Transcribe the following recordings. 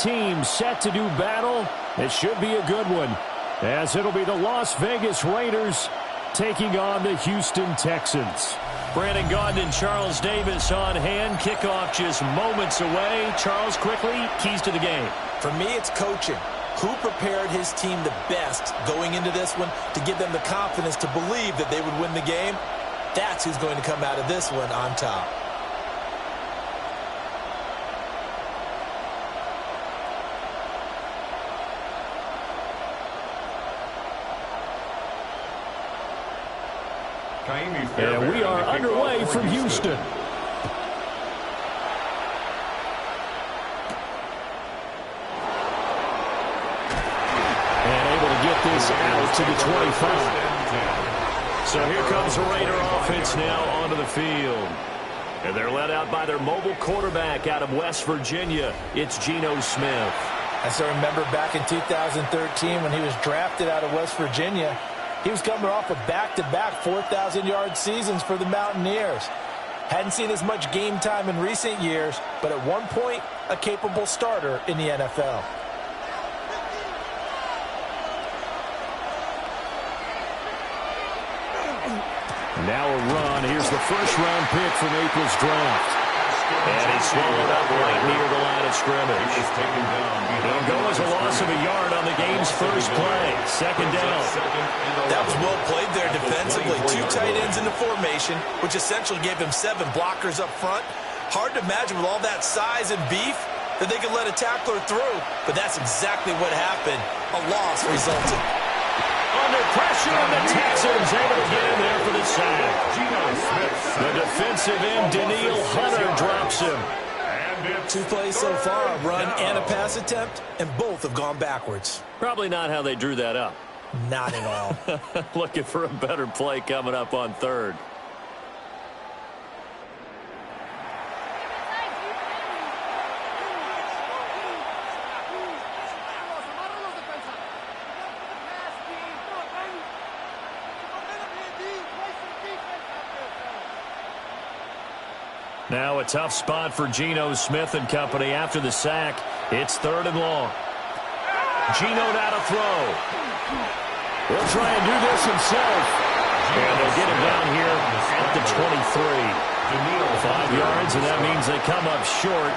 teams set to do battle. It should be a good one, as it'll be the Las Vegas Raiders taking on the Houston Texans. Brandon Gaudin and Charles Davis on hand. Kickoff just moments away. Charles, quickly, keys to the game. For me, it's coaching. Who prepared his team the best going into this one to give them the confidence to believe that they would win the game? That's who's going to come out of this one on top. And we are underway from Houston. And able to get this out to the 25. So here comes the Raider offense now onto the field. And they're led out by their mobile quarterback out of West Virginia. It's Geno Smith. I still remember back in 2013 when he was drafted out of West Virginia. He was coming off of back-to-back 4,000-yard seasons for the Mountaineers. Hadn't seen as much game time in recent years, but at one point, a capable starter in the NFL. Now a run. Here's the first-round pick from April's draft. And he's swallowed up right near the line of scrimmage. It'll go as a loss of a yard on the game's first play. Second down. That was well played there defensively. Two tight ends in the formation, which essentially gave him 7 blockers up front. Hard to imagine with all that size and beef that they could let a tackler through. But that's exactly what happened. A loss resulted. Under pressure, and the Texans able to get in there for the sack. The defensive end, Daniil Hunter, drops him. 2 plays so far, a run and a pass attempt, and both have gone backwards. Probably not how they drew that up. Not at all. Looking for a better play coming up on third. Now a tough spot for Geno Smith and company after the sack. It's 3rd and long. Geno now to throw. He'll try and do this himself. And they'll get him down here at the 23. 5 yards, and that means they come up short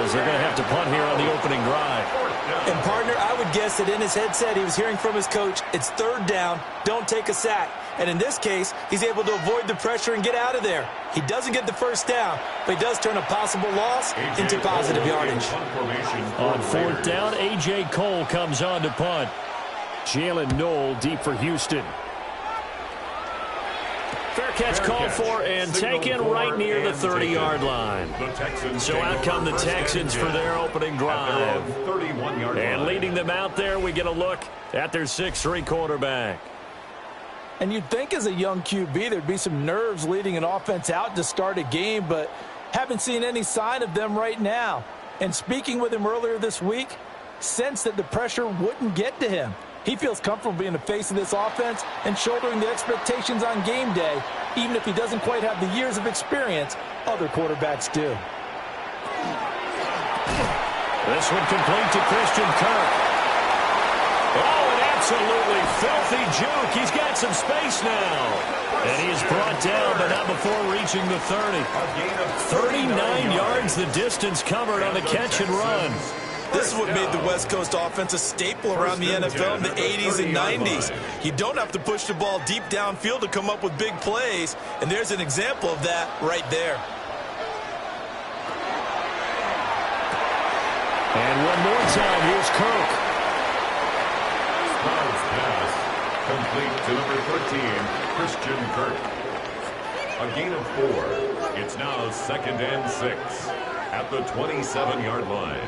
as they're going to have to punt here on the opening drive. And, partner, I would guess that in his headset he was hearing from his coach, it's 3rd down, don't take a sack. And in this case, he's able to avoid the pressure and get out of there. He doesn't get the first down, but he does turn a possible loss into positive yardage. On 4th down, A.J. Cole comes on to punt. Jalen Knoll deep for Houston. Fair catch called for and taken right near the 30-yard line. So out come the Texans for their opening drive. And leading them out there, we get a look at their 6'3" quarterback. And you'd think as a young QB there'd be some nerves leading an offense out to start a game, but haven't seen any sign of them right now. And speaking with him earlier this week, sensed that the pressure wouldn't get to him. He feels comfortable being the face of this offense and shouldering the expectations on game day, even if he doesn't quite have the years of experience other quarterbacks do. This one complete to Christian Kirk. Oh, an absolutely filthy juke. He's got some space now. And he is brought down, but not before reaching the 30. 39 yards the distance covered on the catch and run. This is what made the West Coast offense a staple around the NFL in the 80s and 90s. You don't have to push the ball deep downfield to come up with big plays, and there's an example of that right there. And one more time, here's Kirk. Pass complete to number 13, Christian Kirk. A gain of 4. It's now 2nd and 6 at the 27-yard line.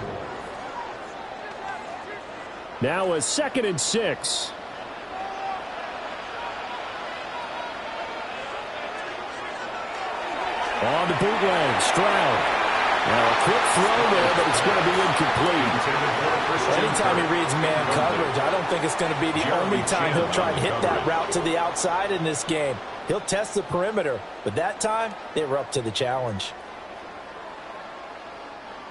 Now a 2nd and 6. On the bootleg, Stroud. Now a quick throw there, but it's going to be incomplete. Anytime he reads man coverage, I don't think it's going to be the only time he'll try and hit that route to the outside in this game. He'll test the perimeter, but that time they were up to the challenge.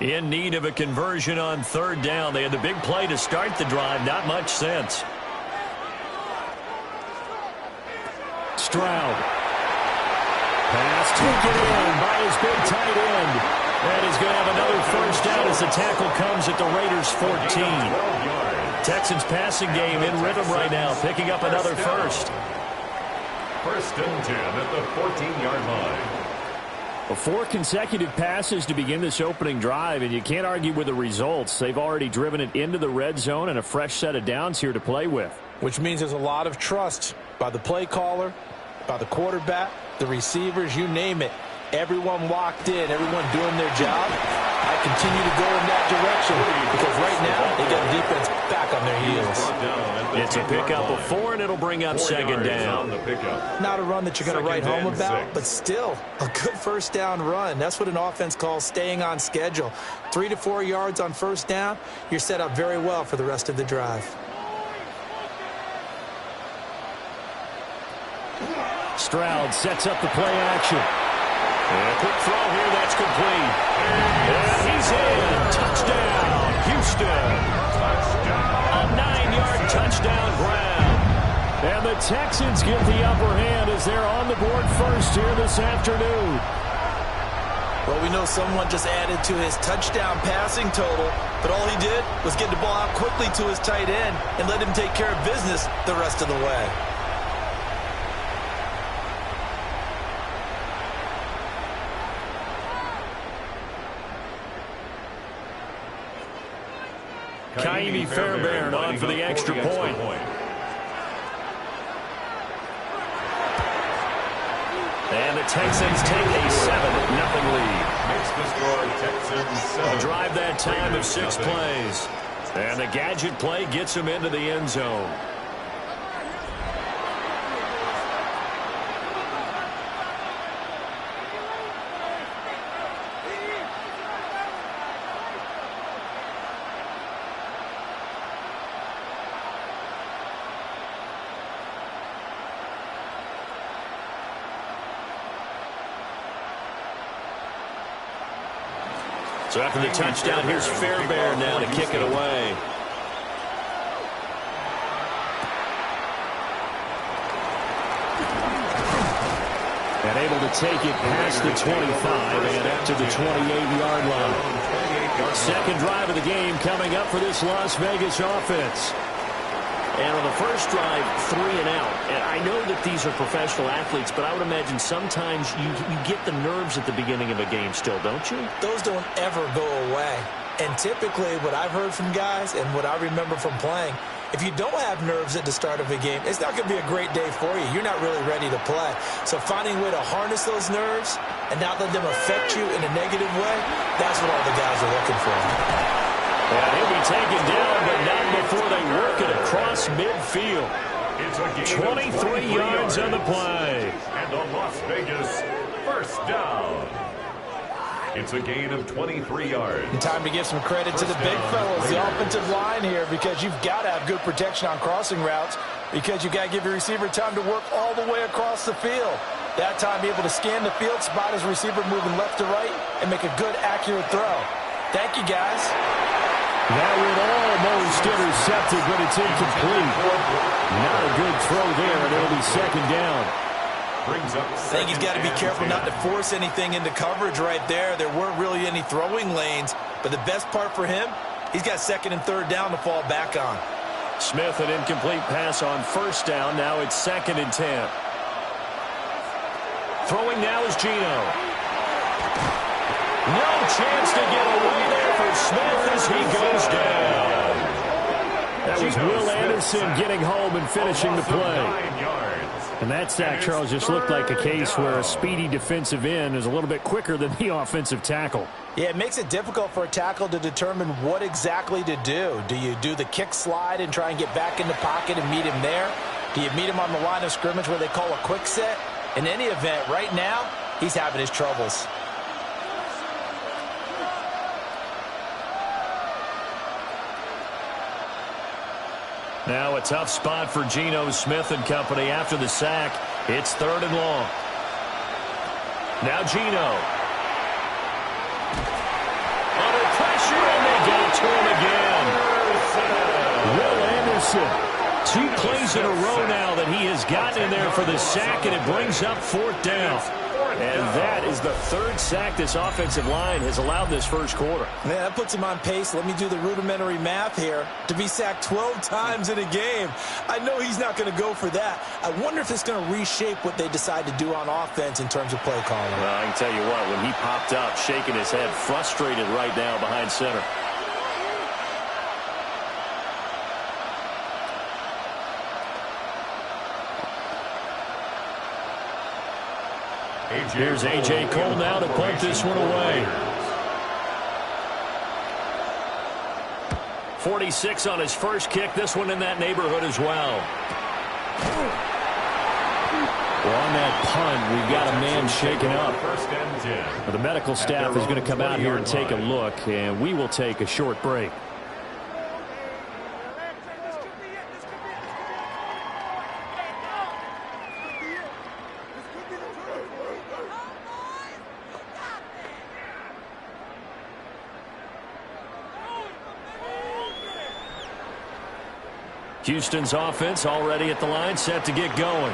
In need of a conversion on third down. They had the big play to start the drive. Not much sense. Stroud. Pass taken in by his big tight end. And he's going to have another first down as the tackle comes at the Raiders' 14. Texans passing game in rhythm right now, picking up another first. First and 10 at the 14-yard line. 4 consecutive passes to begin this opening drive, and you can't argue with the results. They've already driven it into the red zone and a fresh set of downs here to play with. Which means there's a lot of trust by the play caller, by the quarterback, the receivers, you name it. Everyone locked in, everyone doing their job. I continue to go in that direction because right now they got defense back on their heels. It's a pickup of 4, and it'll bring up second down. Not a run that you're going to write home about, but still a good first down run. That's what an offense calls staying on schedule. 3 to 4 yards on first down, you're set up very well for the rest of the drive. Stroud sets up the play action. And a quick throw here, that's complete. And he's in. Touchdown, Houston. A 9-yard touchdown grab. And the Texans get the upper hand as they're on the board first here this afternoon. Well, we know someone just added to his touchdown passing total, but all he did was get the ball out quickly to his tight end and let him take care of business the rest of the way. Kaimi Fairbairn on for the extra point. And the Texans take a 7-0 lead. Makes the score Texans 7. A drive that time of 6 plays. And the gadget play gets him into the end zone. So after the touchdown, here's Fairbairn now to kick it away. And able to take it past the 25 and up to the 28-yard line. Second drive of the game coming up for this Las Vegas offense. And on the first drive, 3 and out. And I know that these are professional athletes, but I would imagine sometimes you get the nerves at the beginning of a game still, don't you? Those don't ever go away. And typically what I've heard from guys and what I remember from playing, if you don't have nerves at the start of a game, it's not going to be a great day for you. You're not really ready to play. So finding a way to harness those nerves and not let them affect you in a negative way, that's what all the guys are looking for. And he'll be taken down, but not before they work it across midfield. It's a 23 yards on the play. And the Las Vegas first down. It's a gain of 23 yards. And time to give some credit to the big fellas, the offensive line here, because you've got to have good protection on crossing routes because you've got to give your receiver time to work all the way across the field. That time be able to scan the field, spot his receiver moving left to right, and make a good, accurate throw. Thank you, guys. That one almost intercepted, but it's incomplete. Not a good throw there, and it'll be second down. I think he's got to be careful not to force anything into coverage right there. There weren't really any throwing lanes, but the best part for him, he's got second and third down to fall back on. Smith, an incomplete pass on first down. Now it's second and 10. Throwing now is Geno. No chance to get away there for Smith as he goes down. That was Will Anderson getting home and finishing the play. And that sack, Charles, just looked like a case where a speedy defensive end is a little bit quicker than the offensive tackle. Yeah, it makes it difficult for a tackle to determine what exactly to do. Do you do the kick slide and try and get back in the pocket and meet him there? Do you meet him on the line of scrimmage where they call a quick set? In any event, right now, he's having his troubles. Now a tough spot for Geno Smith and company after the sack. It's third and long. Now Geno. On a in a row now that he has gotten in there for the sack, and it brings up 4th down. And that is the 3rd sack this offensive line has allowed this first quarter. Man, that puts him on pace. Let me do the rudimentary math here. To be sacked 12 times in a game, I know he's not going to go for that. I wonder if it's going to reshape what they decide to do on offense in terms of play calling. Well, I can tell you what, when he popped up, shaking his head, frustrated right now behind center. Here's A.J. Cole now to punt this one away. 46 on his first kick. This one in that neighborhood as well. Well, on that punt, we've got a man shaken up. Well, the medical staff is going to come out here and take a look, and we will take a short break. Houston's offense already at the line, set to get going.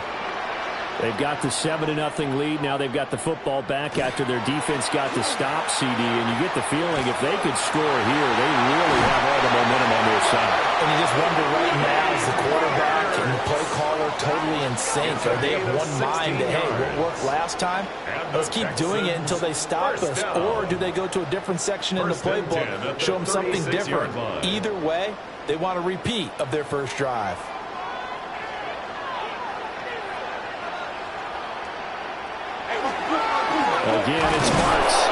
They've got the 7-0 lead. Now they've got the football back after their defense got the stop, CD. And you get the feeling if they could score here, they really have all the momentum on their side. And you just wonder right now, is the quarterback and the play caller totally in sync? Are they of one mind that, hey, what worked last time? Let's keep doing it until they stop us. Or do they go to a different section in the playbook, show them something different? Either way, they want a repeat of their first drive. Again, it's Marks.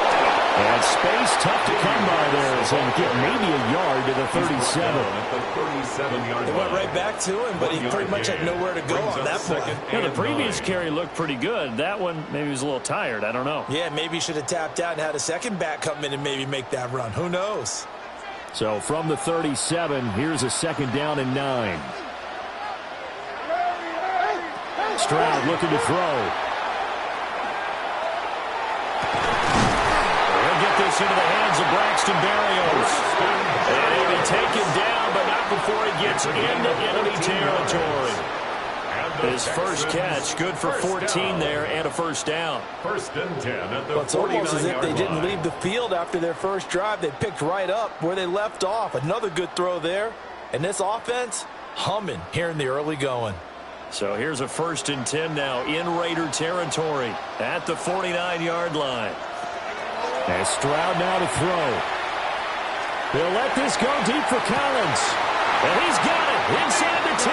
And space tough to come by there as he'll get maybe a yard to the 37. They went right back to him, but he pretty much had nowhere to go on that play. Yeah, the previous carry looked pretty good. That one, maybe he was a little tired. I don't know. Yeah, maybe he should have tapped out and had a second back come in and maybe make that run. Who knows? So from the 37, here's a 2nd down and 9. Stroud looking to throw. This into the hands of Braxton Berrios. And he'll be taken down, but not before he gets into enemy territory. His first catch, good for 14 there and a 1st down. 1st and 10 at the 49-yard line. It's almost as if they didn't leave the field after their first drive. They picked right up where they left off. Another good throw there. And this offense, humming here in the early going. So here's a 1st and 10 now in Raider territory at the 49-yard line. And Stroud now to throw. They'll let this go deep for Collins. And he's got it inside the 10.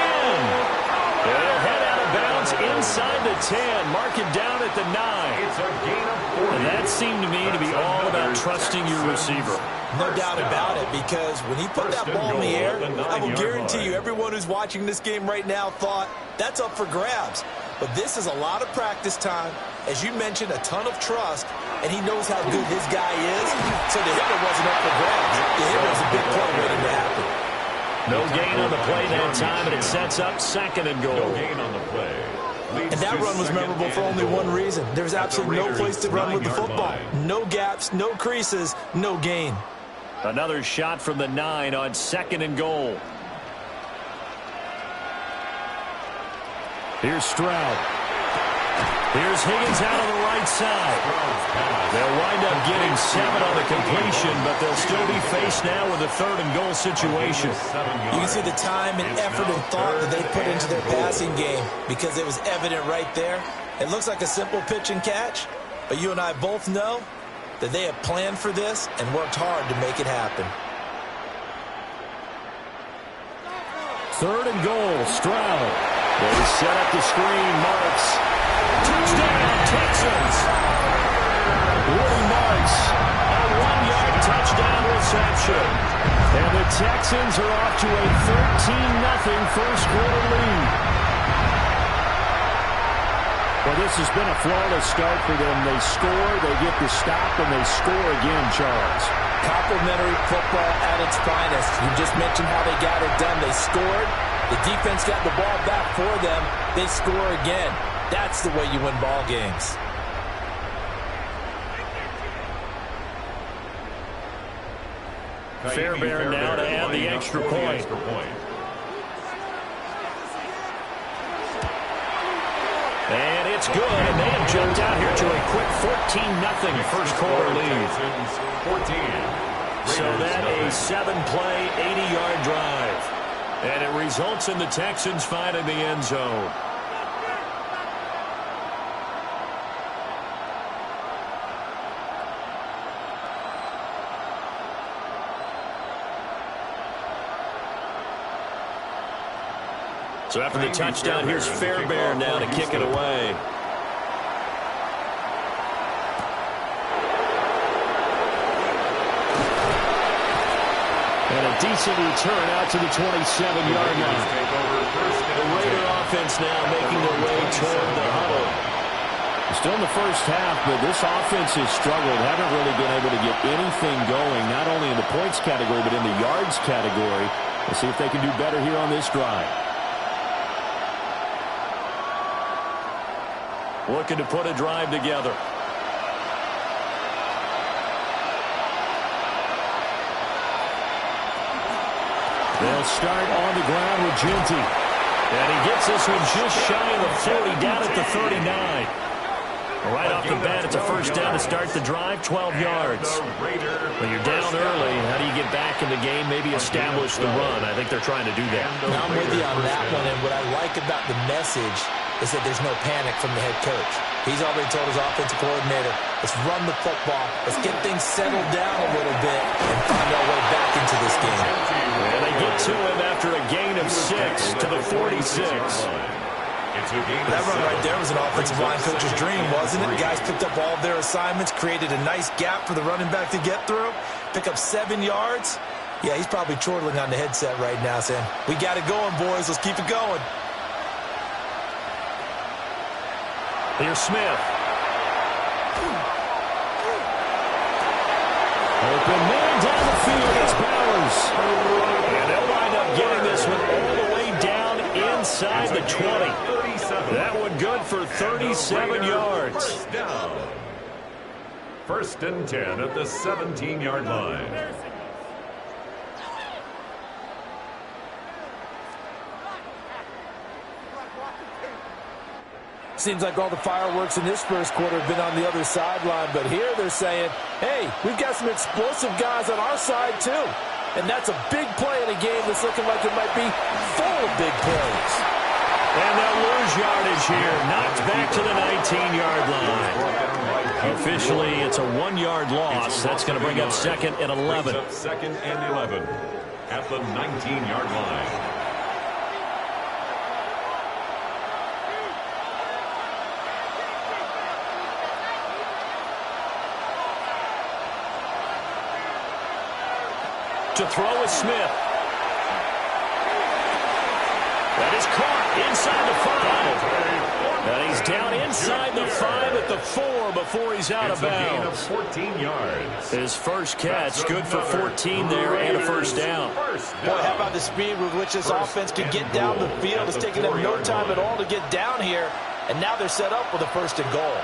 And he'll head out of bounds inside the 10. Mark it down at the 9. It's a gain of 40. And that seemed to me to be all about trusting your receiver. No doubt about it, because when he put that ball in the air, I will guarantee you everyone who's watching this game right now thought that's up for grabs. But this is a lot of practice time. As you mentioned, a ton of trust, and he knows how good his guy is. So to him, it wasn't up for grabs. To him, it was a big play waiting to happen. No gain on the play that time, and it sets up 2nd and goal. No gain on the play. And that run was memorable for only one reason. There's absolutely no place to run with the football. No gaps, no creases, no gain. Another shot from the 9 on 2nd and goal. Here's Stroud. Here's Higgins out on the right side. They'll wind up getting 7 on the completion, but they'll still be faced now with a 3rd and goal situation. You can see the time and effort and thought that they put into their passing game because it was evident right there. It looks like a simple pitch and catch, but you and I both know that they have planned for this and worked hard to make it happen. 3rd and goal, Stroud. They set up the screen, Marks. Touchdown, Texans. Woody Marks, a 1-yard touchdown reception. And the Texans are off to a 13-0 first quarter lead. Well, this has been a flawless start for them. They score, they get the stop, and they score again, Charles. Complimentary football at its finest. You just mentioned how they got it done. They scored. The defense got the ball back for them. They score again. That's the way you win ball games. Fairbairn now to add the extra point. And it's good, and they have jumped out here to a quick 14-0 first quarter lead. 14. So that a 7-play, 80-yard drive. And it results in the Texans finding the end zone. So after the touchdown, here's Fairbairn now to kick it away. And a decent return out to the 27-yard line. The Raider offense now making their way toward the huddle. Still in the first half, but this offense has struggled. Haven't really been able to get anything going, not only in the points category, but in the yards category. Let's see if they can do better here on this drive. Looking to put a drive together. They'll start on the ground with Ginty. And he gets this one just shy of the 40, down at the 39. Right off the bat, it's a first down to start the drive, 12 yards. When you're down early, how do you get back in the game, maybe establish the run? I think they're trying to do that. Now I'm with you on that one, and what I like about the message is that there's no panic from the head coach. He's already told his offensive coordinator, let's run the football, let's get things settled down a little bit and find our way back into this game. And they get to him after a gain of 6 to the 46. That run right there was an offensive line coach's dream, wasn't it? Guys picked up all of their assignments, created a nice gap for the running back to get through, pick up 7 yards. Yeah, he's probably chortling on the headset right now saying, we got it going, boys. Let's keep it going. Here's Smith. Open man down the field. It's Bowers. And they'll wind up getting this one all the way down inside the 20. That one good for 37 yards. First down. First and 10 at the 17-yard line. Seems like all the fireworks in this first quarter have been on the other sideline, but here they're saying, hey, we've got some explosive guys on our side too. And that's a big play in a game that's looking like it might be full of big plays. And they'll lose yardage here. Knocked back to the 19-yard line. Officially, it's a 1-yard loss. That's going to bring up second and 11. Second and 11 at the 19-yard line. To throw is Smith. That is caught inside the 5. And he's down inside the 5 at the 4 before he's out of bounds. 14 yards. His first catch, good for 14 there and a first down. Boy, how about the speed with which this offense can get down the field? It's taking them no time at all to get down here. And now they're set up with a first and goal.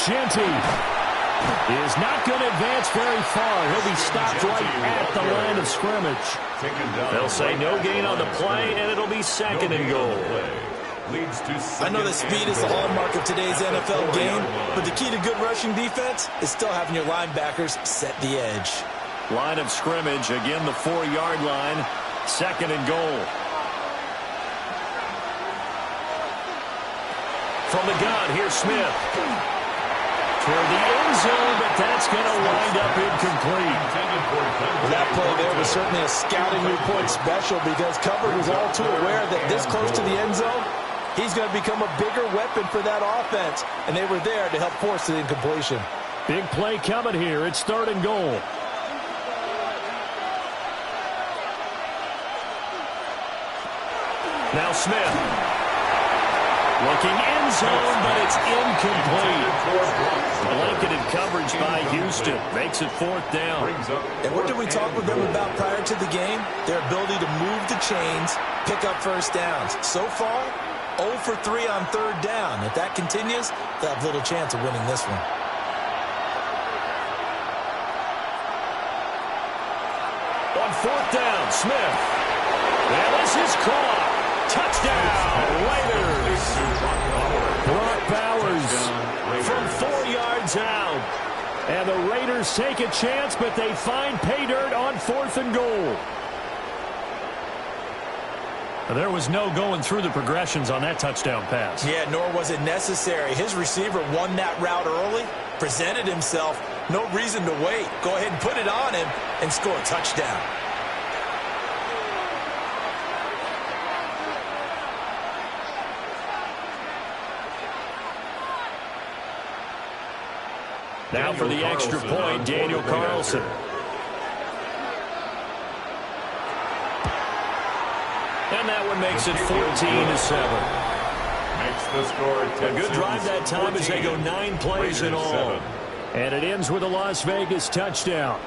Ginty is not going to advance very far. He'll be stopped right at the line of scrimmage. They'll say no gain on the play, and it'll be second and goal. I know that speed is the hallmark of today's NFL game, but the key to good rushing defense is still having your linebackers set the edge. Line of scrimmage, again the 4-yard line, second and goal. From the gun, here's Smith. Toward the end zone, but that's going to wind up incomplete. Well, that play there was certainly a scouting report special because Cover was all too aware that this close to the end zone, he's going to become a bigger weapon for that offense, and they were there to help force the incompletion. Big play coming here. It's third and goal. Now Smith. Looking end zone, but it's incomplete. Blanketed coverage by Houston. Makes it fourth down. And what did we talk with them about prior to the game? Their ability to move the chains, pick up first downs. So far, 0 for 3 on third down. If that continues, they'll have little chance of winning this one. On fourth down, Smith. And this is caught. touchdown, Raiders. Brock Bowers from 4 yards out. And the Raiders take a chance, but they find pay dirt on 4th and goal. There was no going through the progressions on that touchdown pass. Yeah, nor was it necessary. His receiver won that route early, presented himself. No reason to wait. Go ahead and put it on him and score a touchdown. Now for the extra point, Daniel Carlson. And that one makes it 14-7. Makes the score A good drive that time as they go 9 plays in all. And it ends with a Las Vegas touchdown.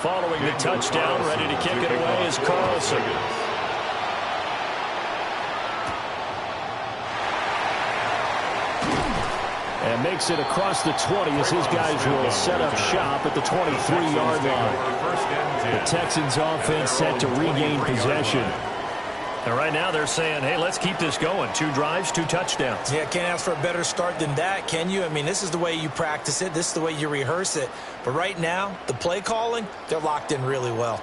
Following the touchdown, ready to kick it away is Carlson. And makes it across the 20 as his guys will set up shop at the 23-yard line. The Texans offense set to regain possession. And right now they're saying, hey, let's keep this going. 2 drives, 2 touchdowns. Yeah, can't ask for a better start than that, can you? I mean, this is the way you practice it. This is the way you rehearse it. But right now, the play calling, they're locked in really well.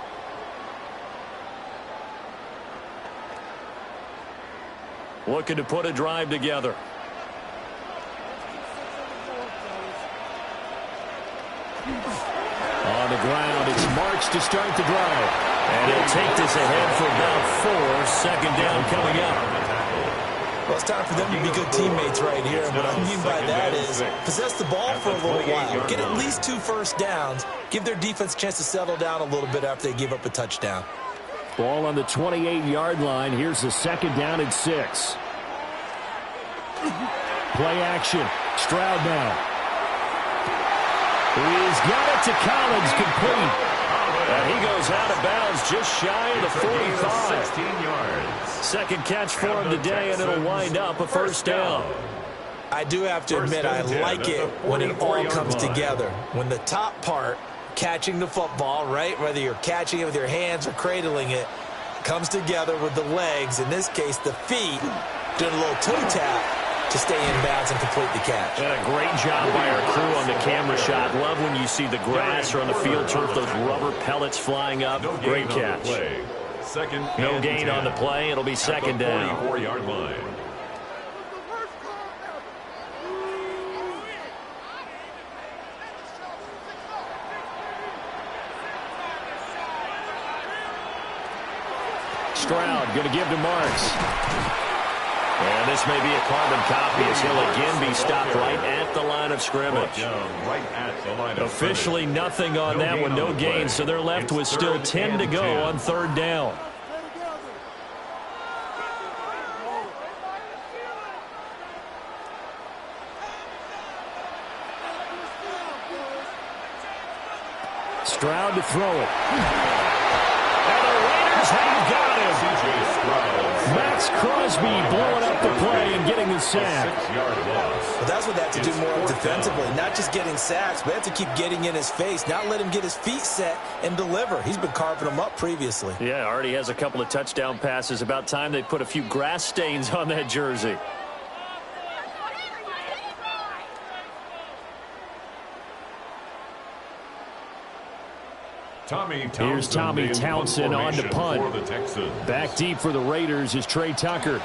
Looking to put a drive together. On the ground, it's Marks to start the drive. And he'll take this ahead for about 4. Second down coming up. Well, it's time for them to be good teammates right here. And what I mean by that is possess the ball for a little while. Get at least 2 first downs. Give their defense a chance to settle down a little bit after they give up a touchdown. Ball on the 28-yard line. Here's the second down and 6. Play action. Stroud now. He's got it to Collins, complete. And he goes out of bounds just shy of the 45. 16 yards. Second catch for him today, and it'll wind up a first down. I do have to admit, I like it when it all comes together. When the top part, catching the football, right, whether you're catching it with your hands or cradling it, comes together with the legs, in this case the feet, doing a little toe tap to stay in bounds and complete the catch. And a great job by our crew on the camera shot. Love when you see the grass or on the field turf, those rubber pellets flying up. Great catch. No gain on the play. It'll be second down. 44-yard line. Stroud going to give to Marks. And this may be a carbon copy as he'll again be stopped right at the line of scrimmage. Officially nothing on that one, no gain, so they're left with still 10 to go on third down. Stroud to throw it. And the Raiders have got him. Max Crosby blowing up the play and getting the sack. Well, that's what they have to do more defensively. Not just getting sacks, but they have to keep getting in his face. Not let him get his feet set and deliver. He's been carving them up previously. Yeah, already has a couple of touchdown passes. About time they put a few grass stains on that jersey. Here's Tommy Townsend on to punt. Back deep for the Raiders is Trey Tucker.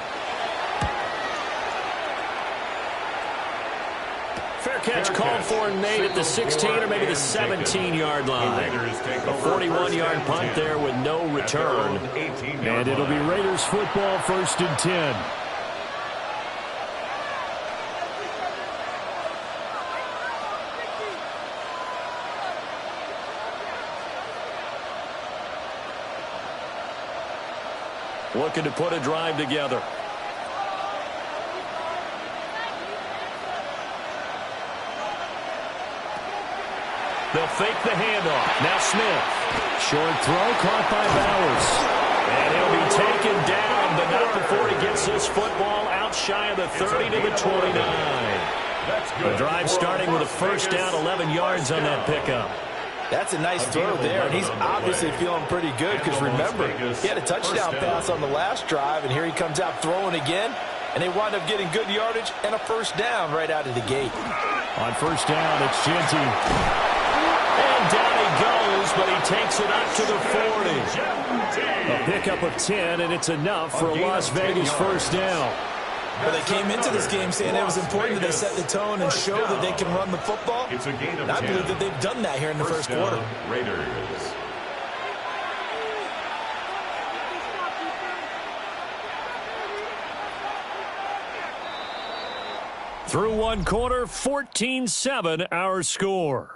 Fair catch called for and made at the 16 or maybe the 17-yard line. A 41-yard punt there with no return. And it'll be Raiders football, 1st and 10. Looking to put a drive together. They'll fake the handoff. Now Smith. Short throw caught by Bowers. And he'll be taken down, but not before he gets this football out shy of the 30 to the 29. The drive starting with a first down, 11 yards on that pickup. That's a nice throw there, and he's obviously feeling pretty good because, remember, he had a touchdown pass on the last drive, and here he comes out throwing again, and they wind up getting good yardage and a first down right out of the gate. On first down, it's Genty. And down he goes, but he takes it up to the 40. A pickup of 10, and it's enough for a Las Vegas first down. Well, they came into this game saying it was important that they set the tone and show that they can run the football. And I believe that they've done that here in the first quarter. Raiders. Through one quarter, 14-7 our score.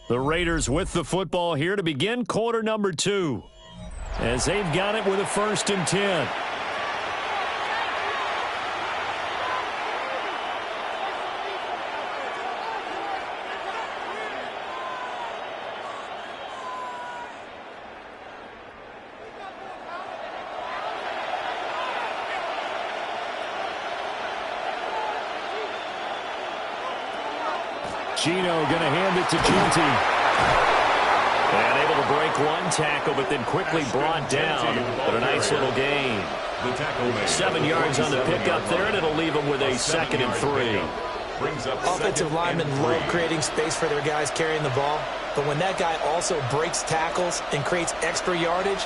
The Raiders with the football here to begin quarter number 2. As they've got it with a 1st and 10. Gino going to hand it to Genty. And able to break one tackle, but then quickly brought down. But a nice little gain. 7 yards on the pickup there, and it'll leave them with a 2nd and 3. Offensive linemen love creating space for their guys carrying the ball. But when that guy also breaks tackles and creates extra yardage,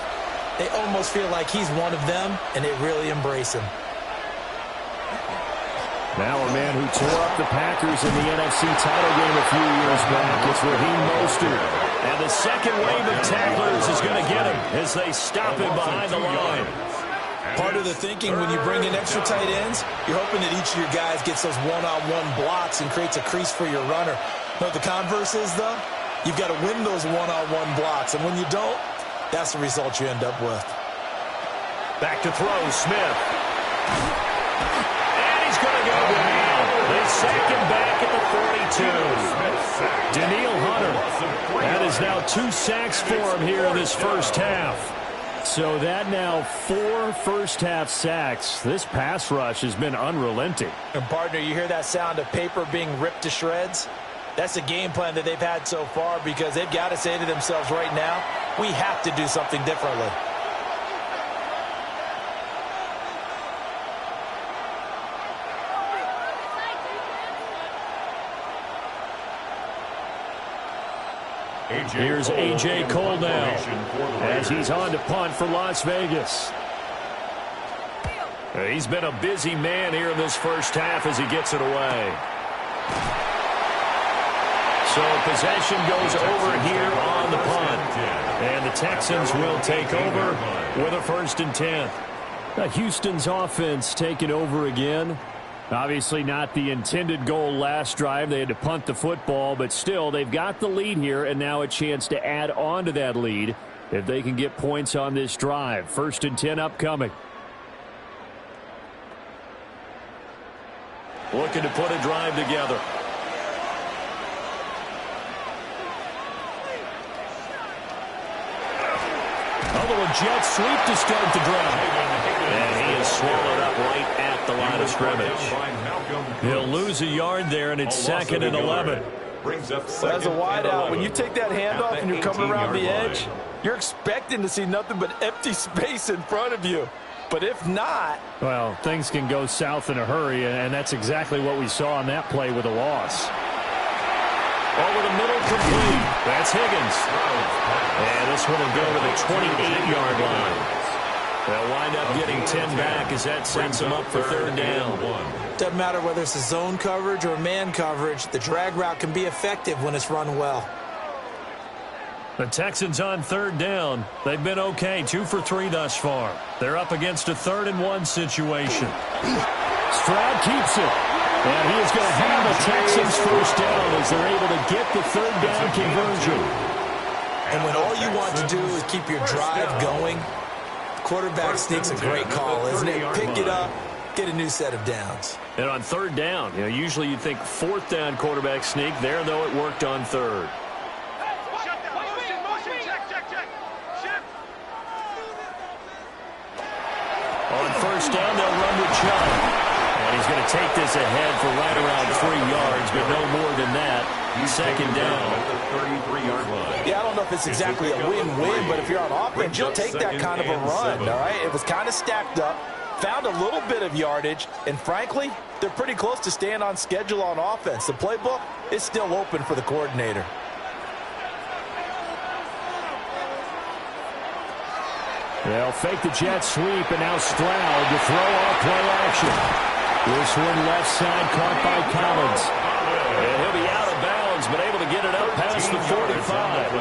they almost feel like he's one of them, and they really embrace him. Now a man who tore up the Packers in the NFC title game a few years back. It's Raheem Mostert. And the second wave of tacklers is going to get him as they stop him behind the line. Part of the thinking when you bring in extra tight ends, you're hoping that each of your guys gets those one-on-one blocks and creates a crease for your runner. But the converse is, though, you've got to win those one-on-one blocks. And when you don't, that's the result you end up with. Back to throw, Smith. Going to go down. They sack him back at the 42. Daniil Hunter. That is now 2 sacks for him here in this first half. So that now 4 first-half sacks. This pass rush has been unrelenting. And, partner, you hear that sound of paper being ripped to shreds? That's the game plan that they've had so far because they've got to say to themselves right now, we have to do something differently. Here's A.J. Cole now as he's on to punt for Las Vegas. He's been a busy man here in this first half as he gets it away. So possession goes over here on the punt. And the Texans will take over with a 1st and 10. Houston's offense taking over again. Obviously not the intended goal last drive. They had to punt the football, but still they've got the lead here and now a chance to add on to that lead if they can get points on this drive. 1st and 10 upcoming. Looking to put a drive together. A little jet sweep to start the drive. And he is swallowed up right at the line of scrimmage. He'll lose a yard there, and it's 2nd and 11. As a wide out, when you take that handoff and you're coming around the edge, you're expecting to see nothing but empty space in front of you. But if not... well, things can go south in a hurry, and that's exactly what we saw on that play with a loss. Over the middle, complete. That's Higgins. And this one will go to the 28-yard line. They'll wind up getting 10 back as that sends them up for 3rd down. Doesn't matter whether it's a zone coverage or man coverage, the drag route can be effective when it's run well. The Texans on third down. They've been okay, 2 for 3 thus far. They're up against a 3rd-and-1 situation. Stroud keeps it. And he is going to have the Texans first down as they're able to get the 3rd down conversion. And when all you want to do is keep your drive going, quarterback sneak's a great call, isn't it? Pick it up, get a new set of downs. And on 3rd down, usually you'd think 4th down quarterback sneak. There, though, it worked on 3rd. On 1st down, they'll run with Chubb. And he's going to take this ahead for right around 3 yards, but no more than that. 2nd down at the 33-yard line. Yeah, I don't know if it's exactly a win-win, but if you're on offense, you'll take that kind of a run, all right? It was kind of stacked up, found a little bit of yardage, and frankly, they're pretty close to staying on schedule on offense. The playbook is still open for the coordinator. They'll fake the jet sweep, and now Stroud to throw off play action. This one left side caught by Collins. And he'll be out of bounds, but able to get it up past the 45.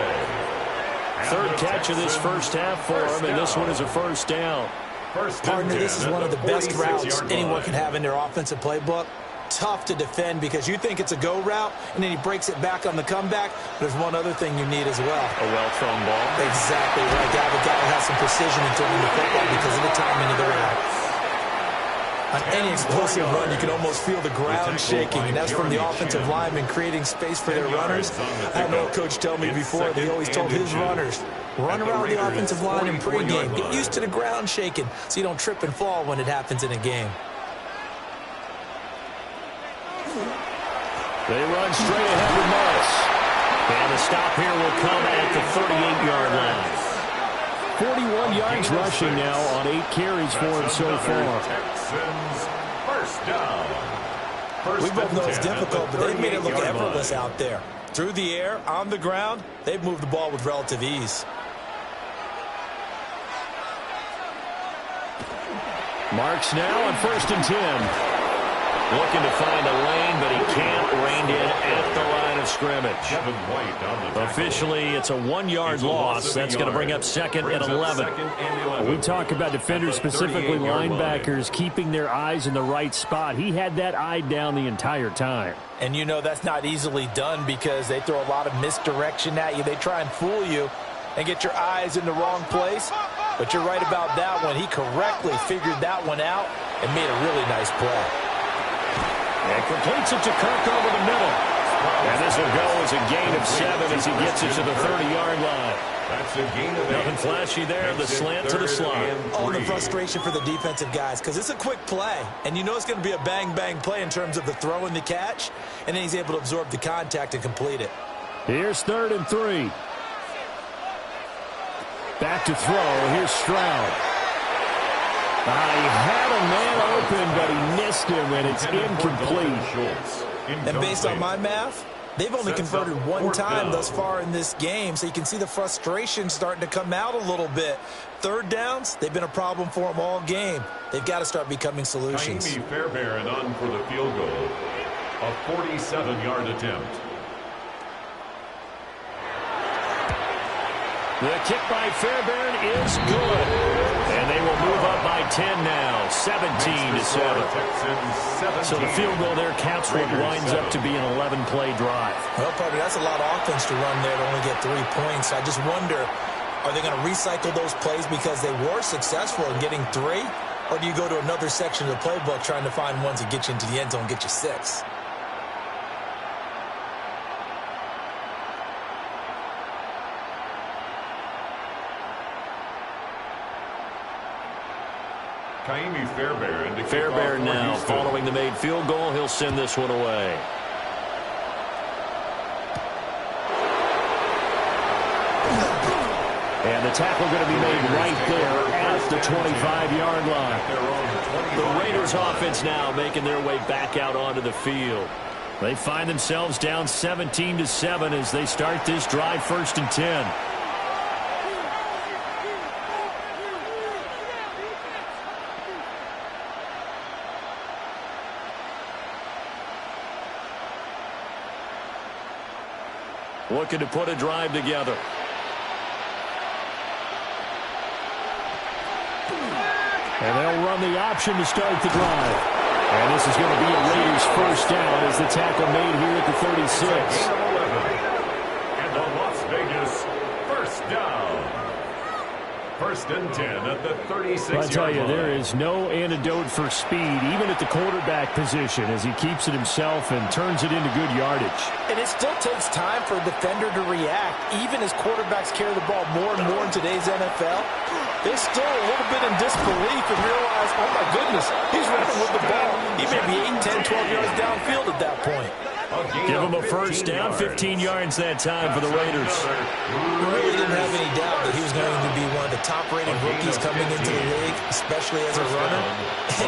3rd catch of this first half for him, and this one is a 1st down. Partner, this is one of the best routes anyone can have in their offensive playbook. Tough to defend because you think it's a go route, and then he breaks it back on the comeback. There's one other thing you need as well. A well-thrown ball. Exactly right. The guy has some precision in throwing the football because of the timing of the route. On any explosive run, you can almost feel the ground shaking, and that's from the offensive linemen creating space for their runners. I know a coach told me before that he always told his runners, run around the offensive line in pregame. Get used to the ground shaking so you don't trip and fall when it happens in a game. They run straight ahead with Morris. And the stop here will come at the 38-yard line. 41 yards rushing now on 8 carries for him so far. Texans first down. We both know it's difficult, but they've made it look effortless out there. Through the air, on the ground, they've moved the ball with relative ease. Marks now on 1st and 10. Looking to find a lane, but he can't. Reined in at the line of scrimmage. Officially, it's a 1-yard loss. That's going to bring up 2nd and 11. We talk about defenders, specifically linebackers, keeping their eyes in the right spot. He had that eye down the entire time. And you know that's not easily done because they throw a lot of misdirection at you. They try and fool you and get your eyes in the wrong place. But you're right about that one. He correctly figured that one out and made a really nice play. And completes it to Kirk over the middle. And this will go as a gain of 7 as he gets it to the 30-yard line. That's a gain of 8. Nothing flashy there. The slant to the slot. Oh, the frustration for the defensive guys because it's a quick play. And you know it's going to be a bang-bang play in terms of the throw and the catch. And then he's able to absorb the contact and complete it. Here's 3rd and 3. Back to throw. Here's Stroud. He had a man open, but he missed him, and it's incomplete. And based on my math, they've only converted 1 time thus far in this game, so you can see the frustration starting to come out a little bit. 3rd downs, they've been a problem for them all game. They've got to start becoming solutions. Jaime Fairbairn on for the field goal. A 47-yard attempt. The kick by Fairbairn is good. And they will move up by 10 now, 17-7. So the field goal there counts what winds up to be an 11-play drive. Well, partner, that's a lot of offense to run there to only get 3 points. I just wonder, are they going to recycle those plays because they were successful in getting 3? Or do you go to another section of the playbook trying to find ones that get you into the end zone and get you 6? Jaime Fairbairn. Fairbairn now following the made field goal. He'll send this one away. And the tackle going to be made right there at the 25-yard line. The Raiders offense now making their way back out onto the field. They find themselves down 17-7 as they start this drive 1st and 10. Looking to put a drive together. And they'll run the option to start the drive. And this is going to be a Raiders first down as the tackle made here at the 36. And the Las Vegas first down. First and 10 at the 36-yard line. I tell you, there is no antidote for speed, even at the quarterback position, as he keeps it himself and turns it into good yardage. And it still takes time for a defender to react. Even as quarterbacks carry the ball more and more in today's NFL, they're still a little bit in disbelief and realize, oh my goodness, he's running with the ball. He may be 8, 10, 12 yards downfield at that point. Give him a first down, 15 yards that time for the Raiders. We really didn't have any doubt that he was going to be one of the top-rated rookies coming into the league, especially as a runner.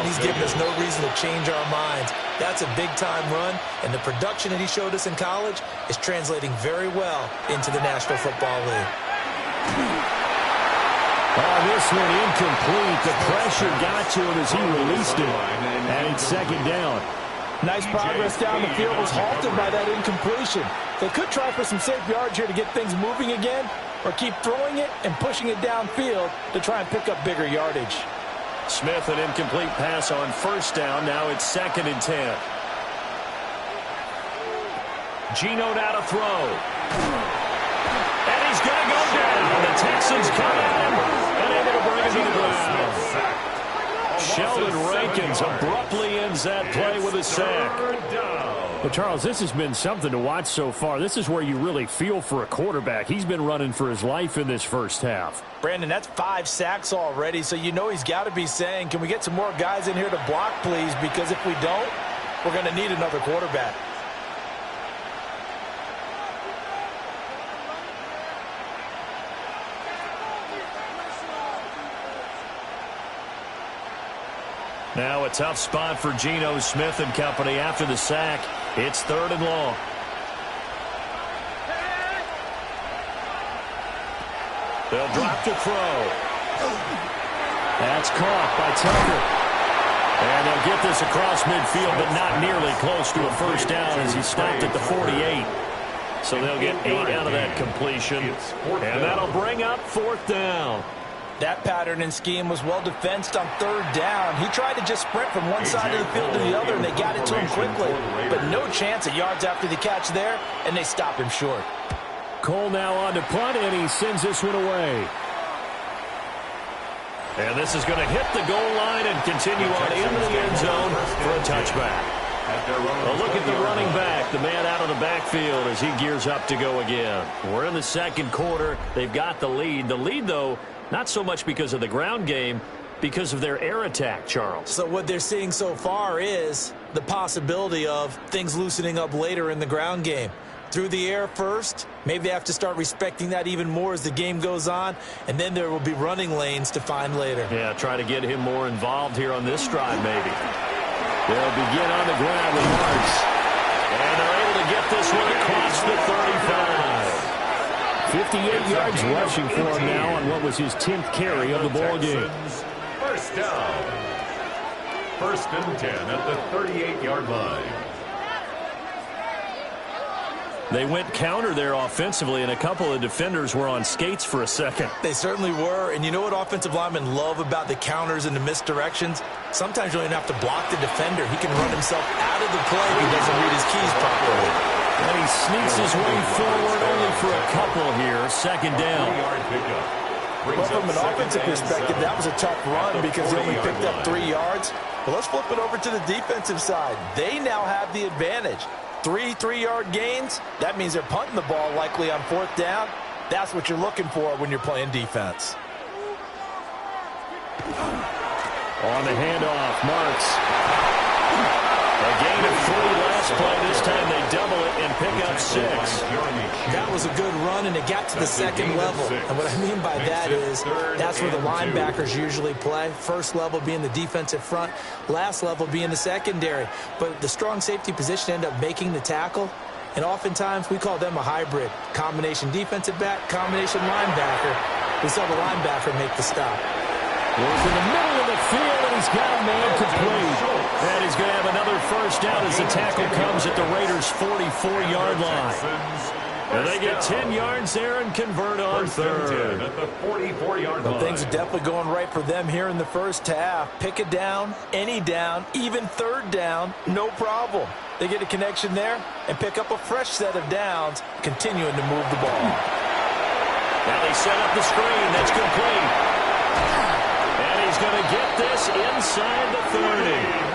And he's given us no reason to change our minds. That's a big-time run, and the production that he showed us in college is translating very well into the National Football League. Oh, this one incomplete. The pressure got to him as he released it. And it's second down. Nice progress down the field was halted by that incompletion. They could try for some safe yards here to get things moving again, or keep throwing it and pushing it downfield to try and pick up bigger yardage. Smith, an incomplete pass on first down. Now it's second and 10. Geno now to throw. And he's going to go down. The Texans come at him and able to bring him to the ground. Sheldon Rankins abruptly ends that play with a sack. Well, Charles, this has been something to watch so far. This is where you really feel for a quarterback. He's been running for his life in this first half. Brandon, that's 5 sacks already, so you know he's got to be saying, can we get some more guys in here to block, please? Because if we don't, we're going to need another quarterback. Now a tough spot for Geno Smith and company after the sack. It's third and long. They'll drop to throw. That's caught by Tucker. And they'll get this across midfield, but not nearly close to a first down as he stopped at the 48. So they'll get 8 out of that completion. And that'll bring up fourth down. That pattern and scheme was well defensed on third down. He tried to just sprint from one side of the field to the other, and they got it to him quickly. But no chance of yards after the catch there, and they stop him short. Cole now on to punt, and he sends this one away. And this is going to hit the goal line and continue on into the end zone for a touchback. Well, look at the running back, the man out of the backfield as he gears up to go again. We're in the second quarter. They've got the lead. The lead, though, not so much because of the ground game, because of their air attack, Charles. So what they're seeing so far is the possibility of things loosening up later in the ground game. Through the air first, maybe they have to start respecting that even more as the game goes on, and then there will be running lanes to find later. Yeah, try to get him more involved here on this drive, maybe. They'll begin on the ground with Marks. And they're able to get this one across the 35. 58 yards rushing for him now on what was his 10th carry of the ball game. First down. First and 10 at the 38-yard line. They went counter there offensively, and a couple of defenders were on skates for a second. They certainly were, and you know what offensive linemen love about the counters and the misdirections? Sometimes you don't even have to block the defender. He can run himself out of the play if he doesn't read his keys properly. And he sneaks his way forward only for a couple here. Second down. Well, from an offensive perspective, that was a tough run because he only picked up 3 yards. But let's flip it over to the defensive side. They now have the advantage. 3 3-yard gains, that means they're punting the ball likely on fourth down. That's what you're looking for when you're playing defense. On the handoff, Marks. A gain of 3 last play. This time they double it and pick up 6. That was a good run, and it got to the second level. And what I mean by that is that's where the linebackers usually play. First level being the defensive front, last level being the secondary. But the strong safety position ended up making the tackle, and oftentimes we call them a hybrid. Combination defensive back, combination linebacker. We saw the linebacker make the stop. Goes in the middle of the field, and he's got a man complete. And he's going to have another first down as the tackle comes at the Raiders' 44-yard line. And they get 10 yards there and convert on third. At the 44-yard line. Things are definitely going right for them here in the first half. Pick a down, any down, even third down, no problem. They get a connection there and pick up a fresh set of downs, continuing to move the ball. Now they set up the screen. That's complete. And he's going to get this inside the 30.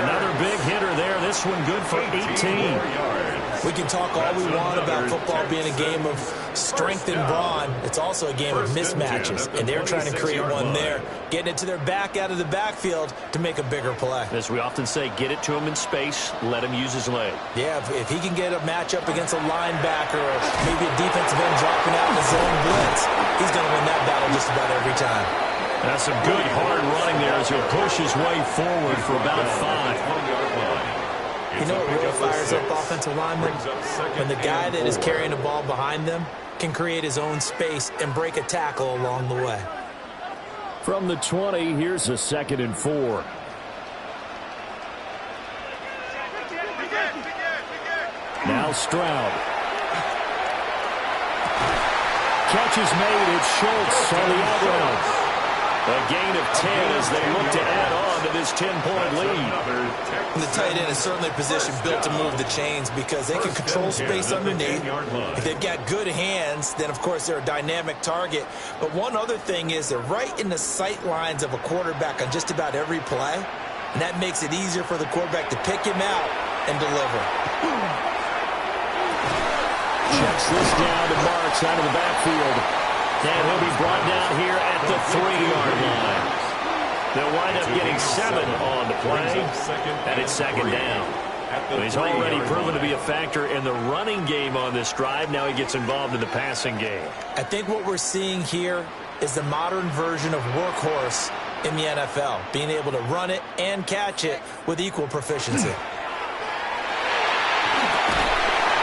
Another big hitter there. This one good for 18. We can talk all we want about football being a game of strength and brawn. It's also a game of mismatches, and they're trying to create one there, getting it to their back out of the backfield to make a bigger play. As we often say, get it to him in space, let him use his leg. Yeah, if he can get a matchup against a linebacker or maybe a defensive end dropping out in the zone blitz, he's going to win that battle just about every time. That's some good hard running there as he'll push his way forward for about 5. You know what really fires up offensive linemen? When the guy that is carrying the ball behind them can create his own space and break a tackle along the way. From the 20, here's a 2nd and 4. Now Stroud. Catch is made. It's Schultz on the outrun. A gain of 10 as they look to add on to this 10-point lead. And the tight end is certainly a position built to move the chains because they can control space underneath. If they've got good hands, then, of course, they're a dynamic target. But one other thing is they're right in the sight lines of a quarterback on just about every play, and that makes it easier for the quarterback to pick him out and deliver. Checks this down to Marks out of the backfield. And he'll be brought down here at the 3-yard line. They'll wind up getting 7 on the play, and it's 2nd down. But he's already proven to be a factor in the running game on this drive. Now he gets involved in the passing game. I think what we're seeing here is the modern version of workhorse in the NFL, being able to run it and catch it with equal proficiency.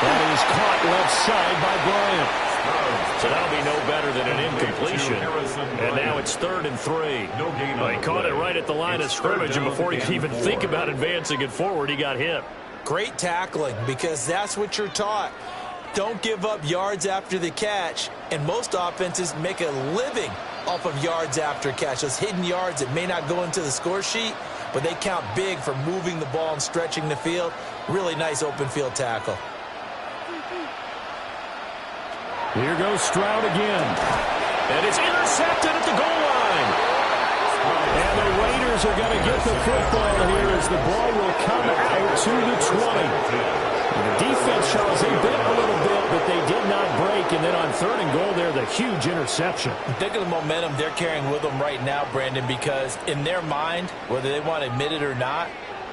That is caught left side by Bryant. So that'll be no better than an incompletion. And now it's 3rd and 3. Well, he caught it right at the line of scrimmage, and before he could even think about advancing it forward, he got hit. Great tackling, because that's what you're taught. Don't give up yards after the catch, and most offenses make a living off of yards after catch. Those hidden yards that may not go into the score sheet, but they count big for moving the ball and stretching the field. Really nice open field tackle. Here goes Stroud again. And it's intercepted at the goal line. And the Raiders are going to get the football here as the ball will come out to the 20. And the defense, Charles, they bit a little bit, but they did not break. And then on 3rd and goal there, the huge interception. Think of the momentum they're carrying with them right now, Brandon, because in their mind, whether they want to admit it or not,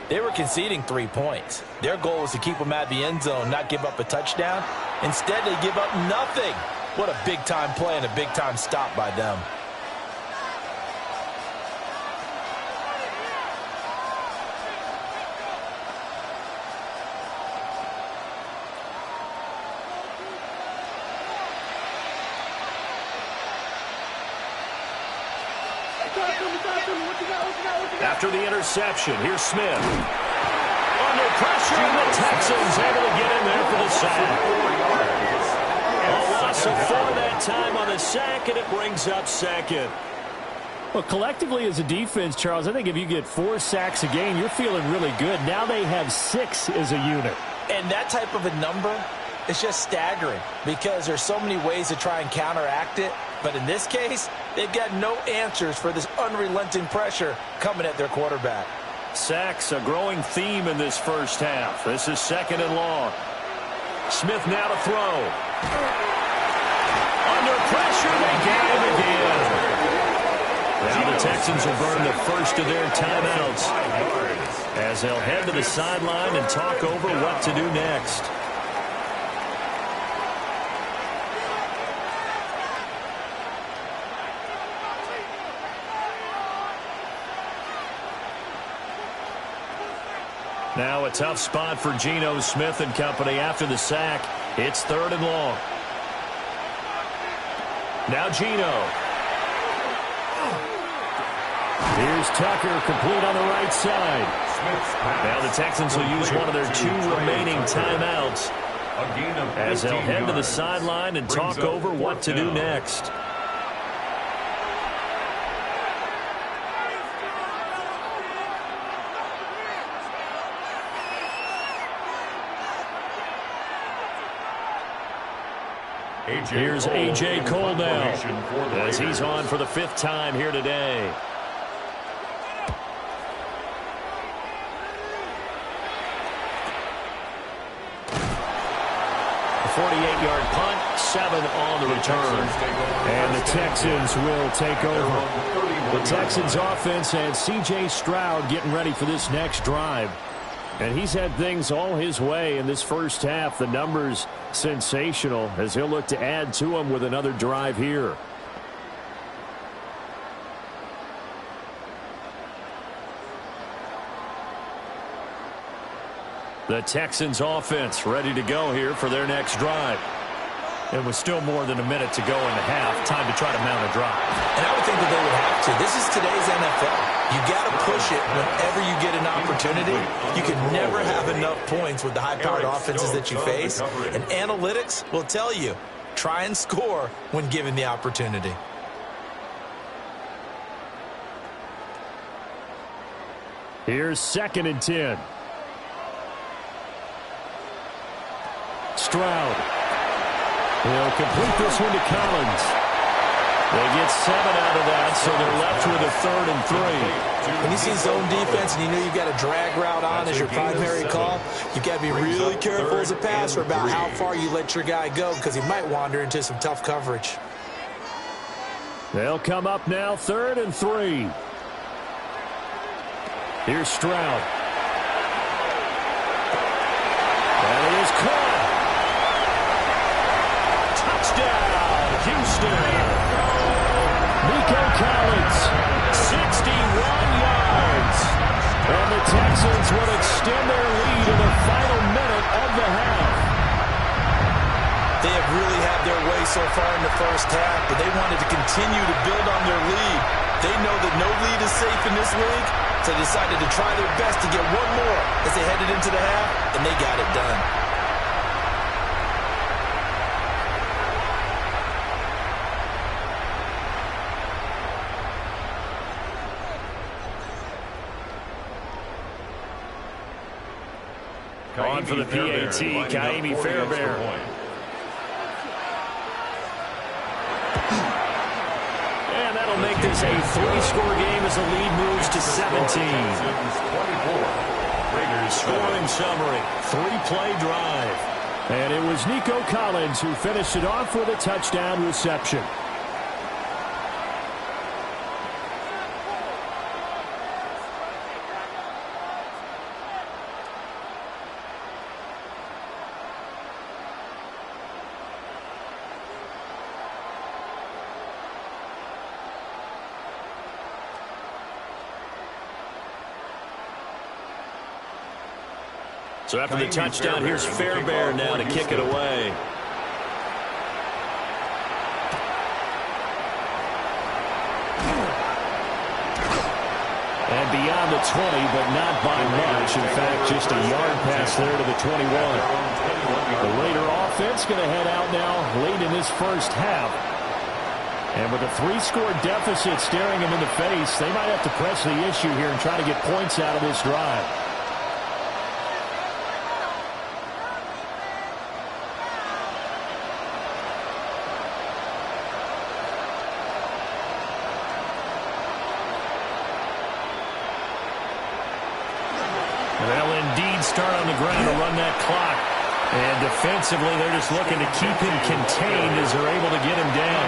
they were conceding 3 points. Their goal was to keep them at the end zone, not give up a touchdown. Instead, they give up nothing. What a big-time play and a big-time stop by them. After the interception, here's Smith. Under pressure, and the Texans able to get in there for the sack. A loss of 4 that time on the sack, and it brings up 2nd. Well, collectively as a defense, Charles, I think if you get 4 sacks a game, you're feeling really good. Now they have 6 as a unit. And that type of a number is just staggering because there's so many ways to try and counteract it. But in this case, they've got no answers for this unrelenting pressure coming at their quarterback. Sacks, a growing theme in this first half. This is 2nd and long. Smith now to throw. Under pressure, they get him again. Now the Texans will burn the first of their timeouts as they'll head to the sideline and talk over what to do next. Now a tough spot for Geno Smith and company after the sack. It's 3rd and long. Now Geno. Here's Tucker, complete on the right side. Now the Texans will use one of their 2 remaining timeouts A gain of 15 as they'll head to the yards. sideline and Brings talk up over what to do down. next. Here's A.J. Cole now as he's on for the 5th time here today. A 48-yard punt, 7 on the return. And the Texans will take over. The Texans offense and C.J. Stroud getting ready for this next drive. And he's had things all his way in this first half. The numbers sensational as he'll look to add to them with another drive here. The Texans offense ready to go here for their next drive. And with still more than a minute to go in the half, time to try to mount a drive. And I would think that they would have to. This is today's NFL. You got to push it whenever you get an opportunity. You can never have enough points with the high-powered offenses that you face. And analytics will tell you, try and score when given the opportunity. Here's 2nd and 10. Stroud. He'll complete this one to Collins. They get 7 out of that, so they're left with a 3rd and 3. When you see zone defense and you know you've got a drag route on as your primary call, you've got to be really careful as a passer about how far you let your guy go because he might wander into some tough coverage. They'll come up now 3rd and 3. Here's Stroud. And he is caught. Touchdown, Houston. Nico Collins, 61 yards. and the Texans will extend their lead in the final minute of the half. They have really had their way so far in the first half, but they wanted to continue to build on their lead. They know that no lead is safe in this league, so they decided to try their best to get one more as they headed into the half, and they got it done. On for the PAT, Kaimi Fairbairn. And that'll make this a 3-score game as the lead moves to 17. Raiders scoring summary, 3-play drive. And it was Nico Collins who finished it off with a touchdown reception. So after the touchdown, here's Fairbairn now to kick it away. And beyond the 20, but not by much. In fact, just a yard pass there to the 21. The Raider offense going to head out now late in this first half. And with a 3-score deficit staring them in the face, they might have to press the issue here and try to get points out of this drive. They'll indeed start on the ground to run that clock. And defensively, they're just looking to keep him contained as they're able to get him down.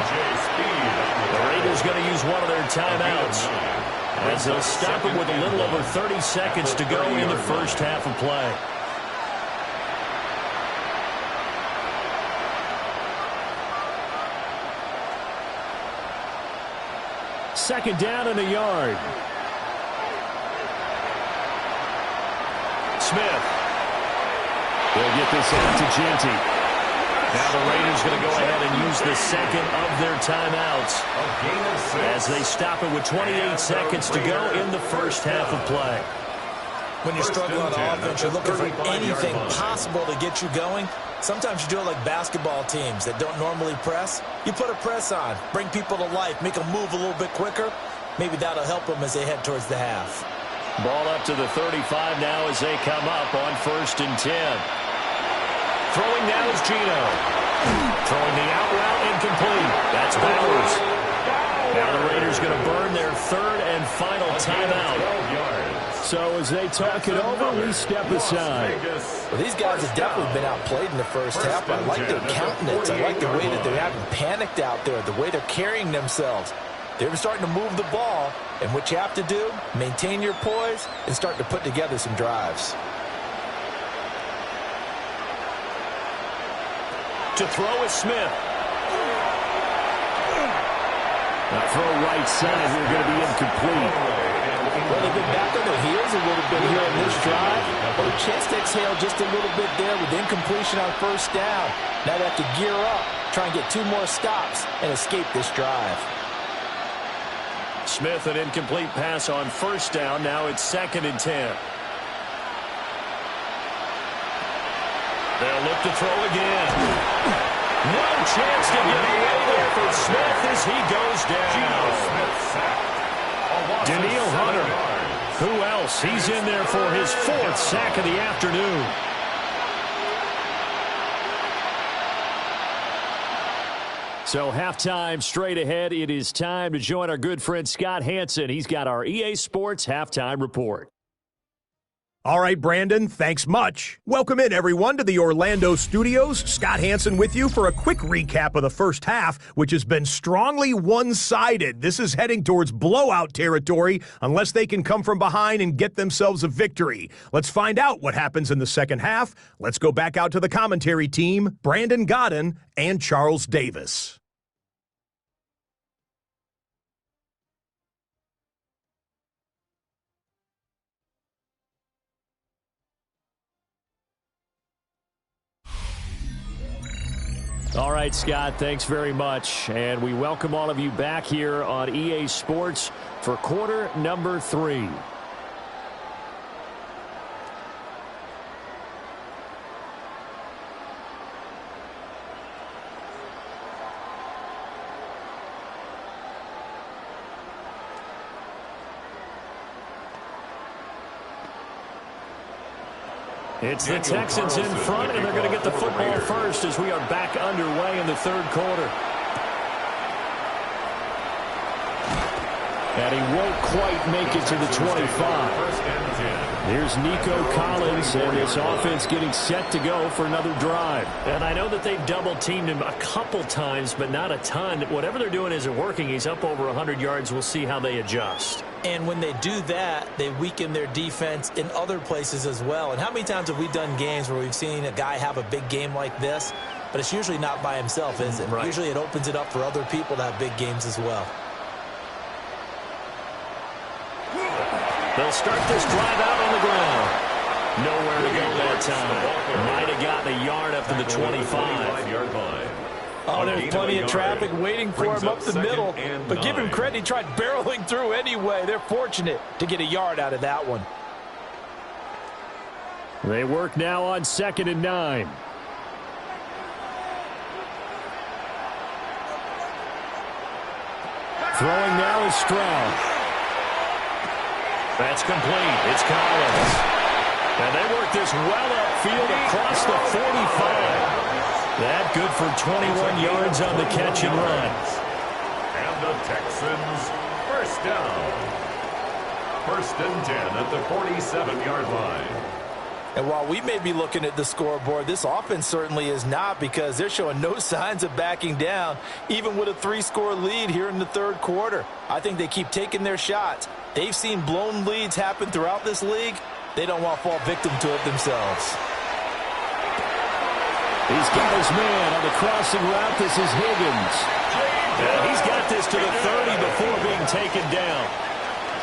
The Raiders going to use one of their timeouts as they'll stop him with a little over 30 seconds to go in the first half of play. Second down and a yard. Smith. They'll get this out to Genty. Now the Raiders going to go ahead and use the second of their timeouts as they stop it with 28 seconds to go in the first half of play. When you're struggling on offense, you're looking for anything possible to get you going. Sometimes you do it like basketball teams that don't normally press. You put a press on, bring people to life, make them move a little bit quicker. Maybe that'll help them as they head towards the half. Ball up to the 35 now as they come up on 1st and 10. Throwing now is Gino. Throwing the out route incomplete. That's Bowers. Now the Raiders going to burn their 3rd and final timeout. So as they talk it over, we step aside. Well, these guys have definitely been outplayed in the first half. I like their countenance. I like the way that they haven't panicked out there, the way they're carrying themselves. They're starting to move the ball, and what you have to do, maintain your poise and start to put together some drives. To throw is Smith. That throw right side here going to be incomplete. Well, they've been back on their heels a little bit here in this drive. But a chance to exhale just a little bit there with incompletion on 1st down. Now they have to gear up, try and get 2 more stops, and escape this drive. Smith, an incomplete pass on 1st down. Now it's 2nd and 10. They'll look to throw again. No chance to get away there for Smith as he goes down. Daniil Hunter. Who else? He's in there for his 4th sack of the afternoon. So halftime straight ahead. It is time to join our good friend Scott Hanson. He's got our EA Sports halftime report. All right, Brandon, thanks much. Welcome in, everyone, to the Orlando studios. Scott Hanson with you for a quick recap of the first half, which has been strongly one-sided. This is heading towards blowout territory unless they can come from behind and get themselves a victory. Let's find out what happens in the second half. Let's go back out to the commentary team, Brandon Godden and Charles Davis. All right, Scott, thanks very much. And we welcome all of you back here on EA Sports for quarter number 3. It's the Texans in front, and they're going to get the football first as we are back underway in the 3rd quarter. And he won't quite make it to the 25. There's Nico Collins, and this offense getting set to go for another drive. And I know that they've double-teamed him a couple times, but not a ton. Whatever they're doing isn't working. He's up over 100 yards. We'll see how they adjust. And when they do that, they weaken their defense in other places as well. And how many times have we done games where we've seen a guy have a big game like this, but it's usually not by himself, is it? Right. Usually it opens it up for other people to have big games as well. They'll start this drive out on the ground. Nowhere to go that time. Might have gotten a yard up to the 25-yard line. Oh, there's plenty of traffic waiting for him up the middle. But give him credit, he tried barreling through anyway. They're fortunate to get a yard out of that one. They work now on 2nd and 9. Throwing now is Stroud. That's complete. It's Collins. And they work this well upfield across the 45. That good for 21 yards on the catch and run. And the Texans, 1st down. 1st and 10 at the 47-yard line. And while we may be looking at the scoreboard, this offense certainly is not, because they're showing no signs of backing down, even with a 3-score lead here in the 3rd quarter. I think they keep taking their shots. They've seen blown leads happen throughout this league. They don't want to fall victim to it themselves. He's got his man on the crossing route. This is Higgins. And he's got this to the 30 before being taken down.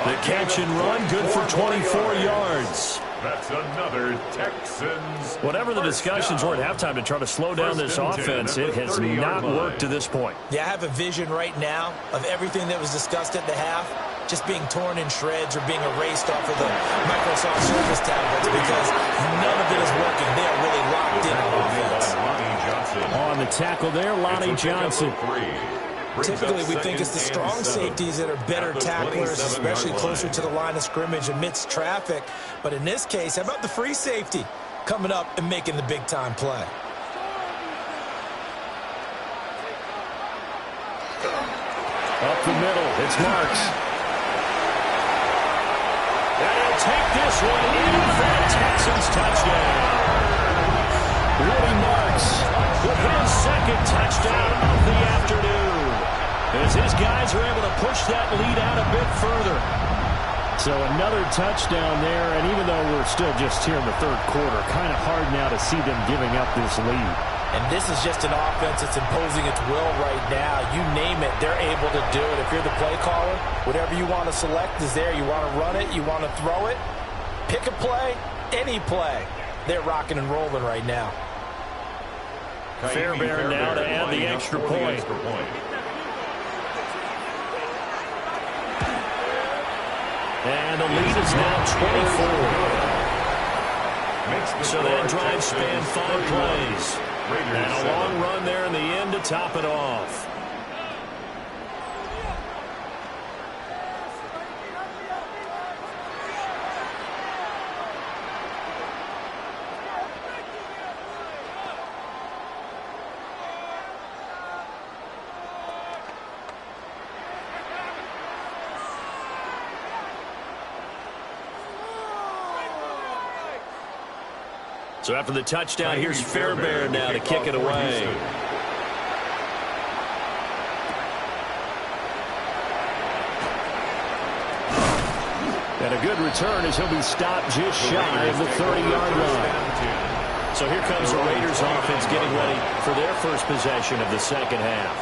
The catch and run, good for 24 yards. That's another Texans. Whatever the discussions were at halftime to try to slow down this offense, it has not worked to this point. Yeah, I have a vision right now of everything that was discussed at the half. just being torn in shreds or being erased off of the Microsoft Surface tablets because none of it is working. They are really locked in on offense. On the tackle there, Lonnie Johnson. Typically, we think it's the strong safeties that are better tacklers, especially closer to the line of scrimmage amidst traffic. But in this case, how about the free safety coming up and making the big-time play? Up the middle, it's Marks. And he'll take this one in for a Texans touchdown. Woody Marks with his second touchdown of the afternoon, as his guys are able to push that lead out a bit further. So another touchdown there, and even though we're still just here in the third quarter, kind of hard now to see them giving up this lead. And this is just an offense that's imposing its will right now. You name it, they're able to do it. If you're the play caller, whatever you want to select is there. You want to run it, you want to throw it, pick a play, any play. They're rocking and rolling right now. Fairbairn now to add the extra point. And the lead is now 24. So that drive spanned 5 plays. And a long run there in the end to top it off. So after the touchdown, here's Fairbairn now to kick it away. And a good return as he'll be stopped just shy of the 30-yard line. So here comes the Raiders offense getting ready for their first possession of the second half.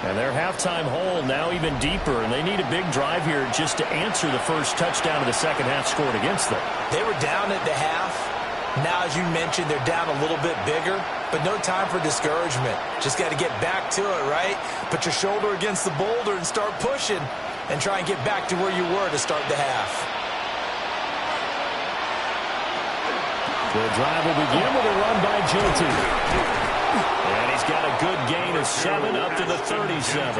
And their halftime hole now even deeper, and they need a big drive here just to answer the first touchdown of the second half scored against them. They were down at the half. Now, as you mentioned, they're down a little bit bigger, but no time for discouragement. Just got to get back to it, right? Put your shoulder against the boulder and start pushing and try and get back to where you were to start the half. The drive will begin with a run by J.T. And he's got a good gain of 7 up to the 37.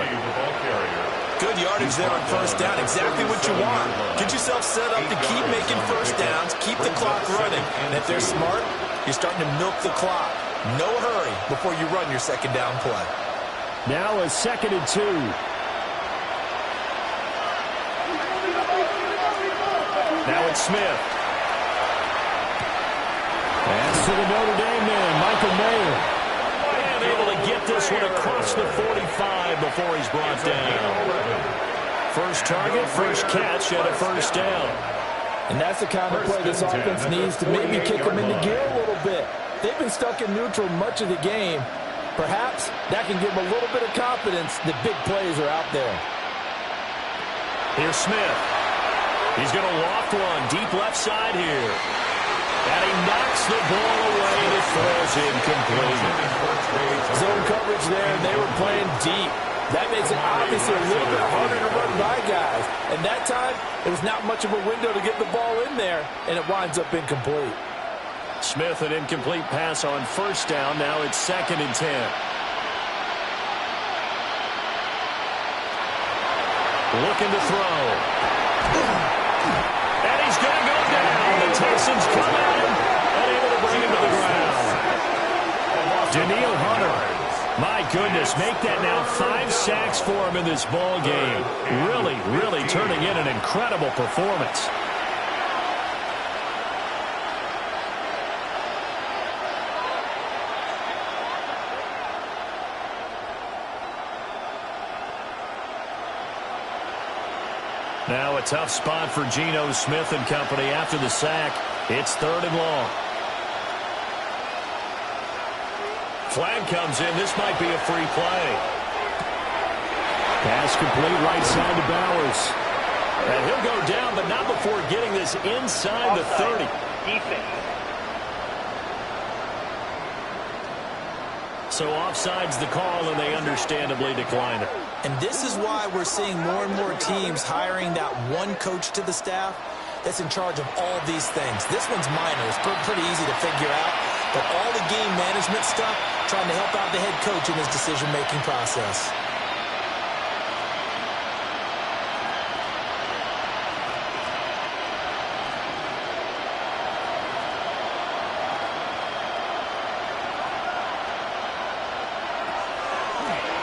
Good yardage there on first down. Exactly what you want. Get yourself set up to keep making first downs, keep the clock running. And if they're smart, you're starting to milk the clock. No hurry before you run your second down play. Now a 2nd and 2. Now it's Smith. Pass to the Notre Dame man, Michael Mayer. And able to get this one across the 45 before he's brought down. First target, first catch, and a first down. And that's the kind of play this offense needs to maybe kick them into gear a little bit. They've been stuck in neutral much of the game. Perhaps that can give them a little bit of confidence that big plays are out there. Here's Smith. He's going to loft one deep left side here. And he knocks the ball away and it falls incomplete. Zone coverage there, and they were playing deep. That makes it obviously a little bit harder to run by guys. And that time, there was not much of a window to get the ball in there, and it winds up incomplete. Smith, an incomplete pass on first down. Now it's 2nd and 10. Looking to throw. And he's going to go down. The Texans come at him and able to bring him to the ground. Daniil Hunter. My goodness, make that now 5 sacks for him in this ball game. Really, really turning in an incredible performance. Now a tough spot for Geno Smith and company after the sack. It's 3rd and long. Flag comes in. This might be a free play. Pass complete right side to Bowers. And he'll go down, but not before getting this inside the 30. So offside's the call, and they understandably decline it. And this is why we're seeing more and more teams hiring that one coach to the staff that's in charge of all these things. This one's minor. It's pretty easy to figure out. But all the game management stuff, trying to help out the head coach in his decision-making process.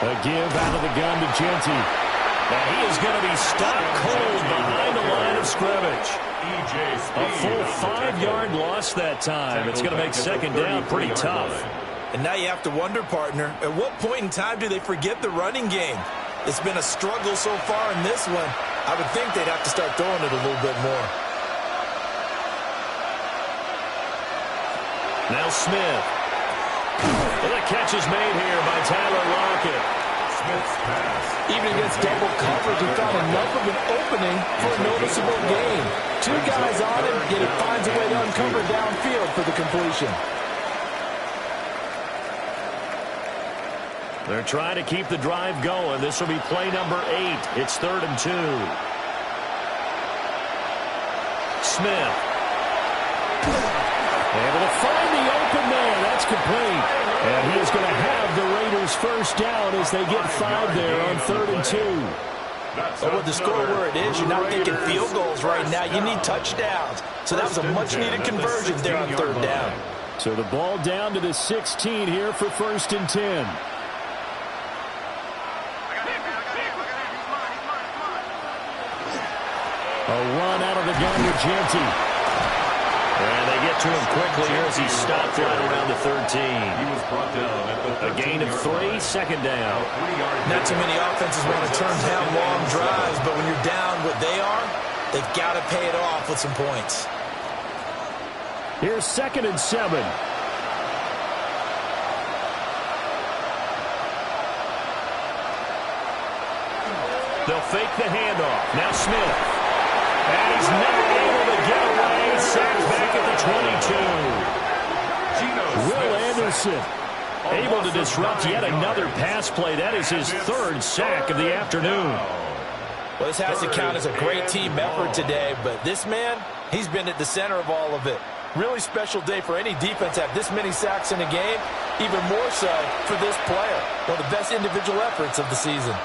A give out of the gun to Genty. And he is going to be stopped cold behind the line of scrimmage. A full 5-yard loss that time. It's going to make second down pretty tough. And now you have to wonder, partner, at what point in time do they forget the running game? It's been a struggle so far in this one. I would think they'd have to start throwing it a little bit more. Now Smith. And the catch is made here by Tyler Lockett. Smith's pass. Even against double coverage, he found enough of an opening for a noticeable gain. 2 guys on him, yet he finds a way to uncover downfield for the completion. They're trying to keep the drive going. This will be play number 8. It's 3rd and 2. Smith. Able to find the open man. That's complete. And he is going to have the Raiders first down as they get 5 there on 3rd and 2. But with the score where it is, you're not thinking field goals right now. You need touchdowns. So that was a much-needed conversion there on 3rd down. So the ball down to the 16 here for 1st and 10. A run out of the gun to Genty. And they get to him quickly here as he stopped right around the 13. He was brought down at the A gain of 3, second down. Not too many offenses want to turn down long drives, but when you're down what they are, they've got to pay it off with some points. Here's 2nd and 7. They'll fake the handoff. Now Smith. And he's never able to get away. Sacked back at the 22. Will Anderson Able to disrupt yet another pass play. That is his 3rd sack of the afternoon. Well, this has to count as a great team effort today, but this man, he's been at the center of all of it. Really special day for any defense to have this many sacks in a game, even more so for this player. One of the best individual efforts of the season.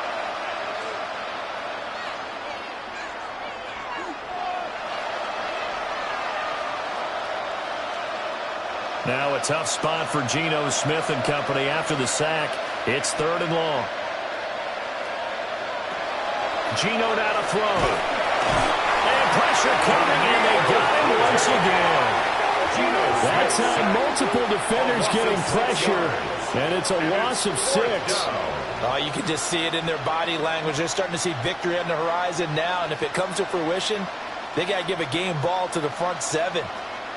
Now a tough spot for Geno Smith and company after the sack. It's 3rd and long. Geno now to throw. And pressure coming, and they got him once again. That time, multiple defenders getting pressure, and it's a loss of 6. Oh, you can just see it in their body language. They're starting to see victory on the horizon now, and if it comes to fruition, they got to give a game ball to the front 7.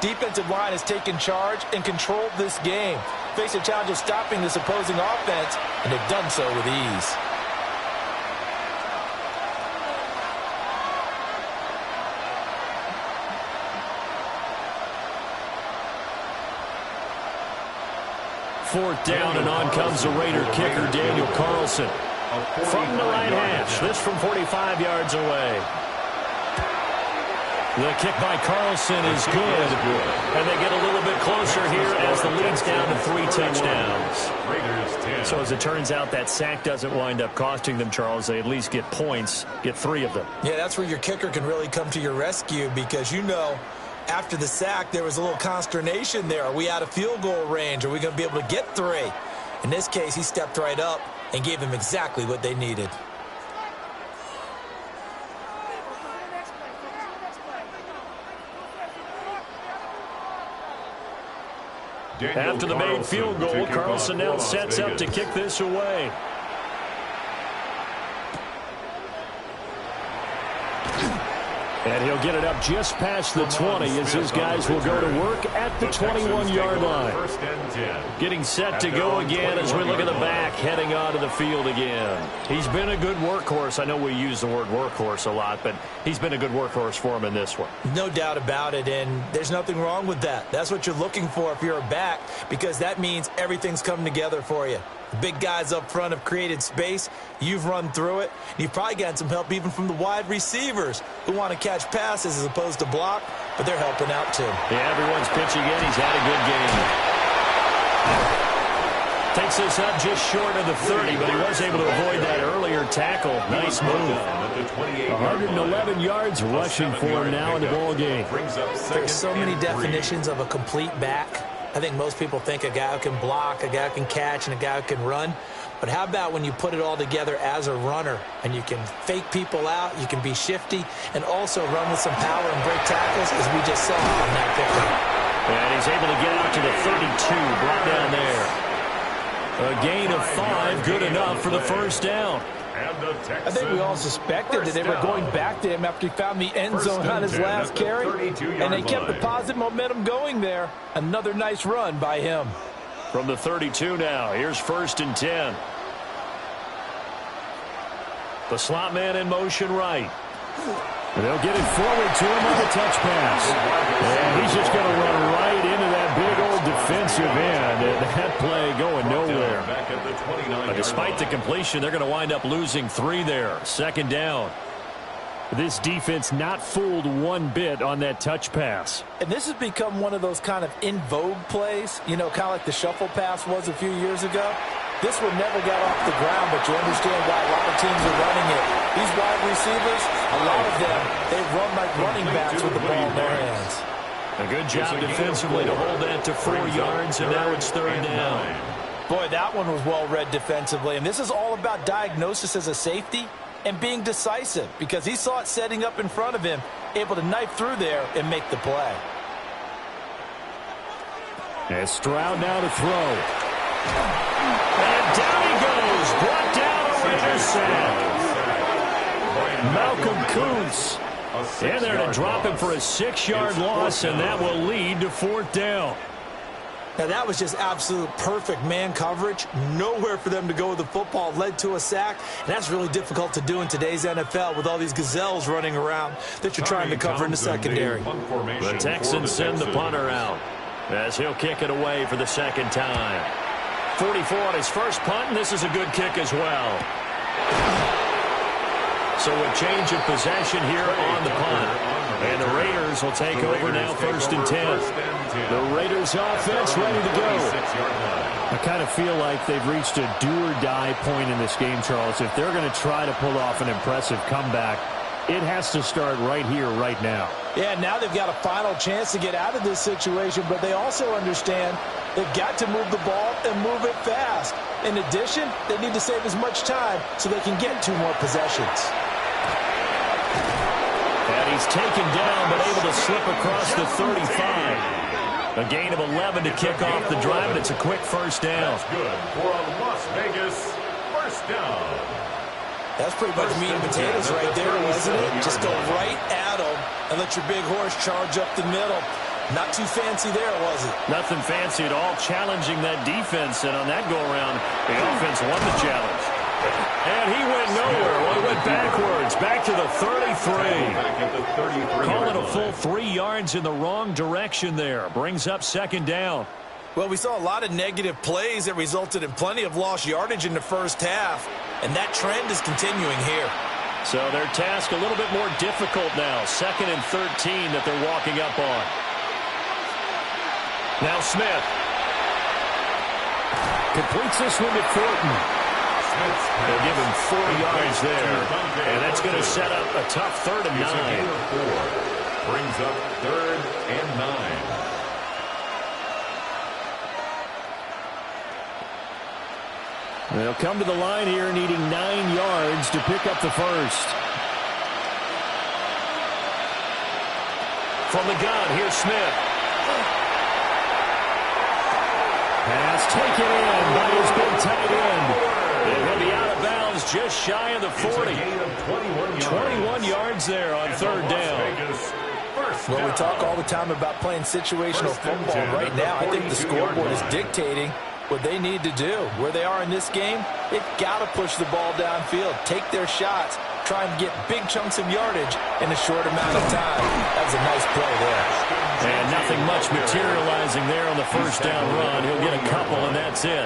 Defensive line has taken charge and controlled this game. Face a challenge of stopping this opposing offense, and they've done so with ease. Fourth down, and on comes the Raider kicker, Daniel Carlson. From the right hash, this from 45 yards away. The kick by Carlson is good, and they get a little bit closer here as the lead's down to 3 touchdowns. So as it turns out, that sack doesn't wind up costing them, Charles. They at least get points, get 3 of them. Yeah, that's where your kicker can really come to your rescue because, you know, after the sack, there was a little consternation there. Are we out of field goal range? Are we going to be able to get 3? In this case, he stepped right up and gave them exactly what they needed. After the made field goal, Carlson now sets up to kick this away. And he'll get it up just past the 20 as his guys will go to work at the 21-yard line. Getting set to go again as we look at the back, heading onto the field again. He's been a good workhorse. I know we use the word workhorse a lot, but he's been a good workhorse for him in this one. No doubt about it, and there's nothing wrong with that. That's what you're looking for if you're a back, because that means everything's coming together for you. The big guys up front have created space. You've run through it. You've probably gotten some help even from the wide receivers who want to catch passes as opposed to block, but they're helping out too. Yeah, everyone's pitching in. He's had a good game. Takes this up just short of the 30, but he was able to avoid that earlier tackle. Nice move. 111 yards rushing for him now in the ball game. There's so many definitions of a complete back. I think most people think a guy who can block, a guy who can catch, and a guy who can run. But how about when you put it all together as a runner and you can fake people out, you can be shifty, and also run with some power and break tackles, as we just saw on that pickup. And he's able to get out to the 32, brought down there. A gain of 5, good enough for the first down. I think we all suspected that they were going back to him after he found the end zone on his last carry, and they kept the positive momentum going there. Another nice run by him. From the 32 now, here's 1st and 10. The slot man in motion right. They'll get it forward to him on the touch pass. And he's just going to run right into that big old defensive end. And that play going nowhere. But despite the completion, they're going to wind up losing 3 there. 2nd down. This defense not fooled one bit on that touch pass. And this has become one of those kind of in vogue plays, you know, kind of like the shuffle pass was a few years ago. This one never got off the ground, but you understand why a lot of teams are running it. These wide receivers, a lot of them, they run like running backs with the ball in their hands. A good job defensively to hold that to 4 yards, and now it's 3rd down. Boy, that one was well read defensively, and this is all about diagnosis as a safety and being decisive, because he saw it setting up in front of him, able to knife through there and make the play. And Stroud now to throw. And down he goes, brought down a Raiders sack. Malcolm Kuntz in there to drop him for a 6-yard loss, and that will lead to 4th down. Now, that was just absolute perfect man coverage. Nowhere for them to go with the football. Led to a sack, and that's really difficult to do in today's NFL with all these gazelles running around that you're trying to cover in the secondary. The Texans send the punter out as he'll kick it away for the 2nd time. 44 on his first punt, and this is a good kick as well. So a change of possession here on the punt. And the Raiders will take over now 1st and 10. The Raiders offense ready to go. I kind of feel like they've reached a do-or-die point in this game, Charles. If they're going to try to pull off an impressive comeback, it has to start right here, right now. Yeah, now they've got a final chance to get out of this situation, but they also understand they've got to move the ball and move it fast. In addition, they need to save as much time so they can get 2 more possessions. And he's taken down, but able to slip across the 35. A gain of 11 to kick off the drive, and it's a quick 1st down. That's good for a Las Vegas 1st down. That's pretty much meat and potatoes right there, wasn't it? Just go right at them and let your big horse charge up the middle. Not too fancy there, was it? Nothing fancy at all, challenging that defense, and on that go-around, the offense won the challenge. And he went nowhere. Well, he went backwards, back to the 33. Call it a full 3 yards in the wrong direction there. Brings up 2nd down. Well, we saw a lot of negative plays that resulted in plenty of lost yardage in the first half, and that trend is continuing here. So their task a little bit more difficult now. 2nd and 13 that they're walking up on. Now Smith. Completes this one to Thornton. They'll give him 4 yards there, and that's going to set up a tough 3rd and 9. Brings up 3rd and 9. They'll come to the line here needing 9 yards to pick up the first. From the gun, here's Smith. Pass taken in by his big tight end. And he'll be out of bounds just shy of the 40. 21 yards there on third down. Well, we talk all the time about playing situational football. Right now, I think the scoreboard is dictating what they need to do. Where they are in this game, they've got to push the ball downfield, take their shots, try and get big chunks of yardage in a short amount of time. That was a nice play there. And nothing much materializing there on the first down run. He'll get a couple, and that's it.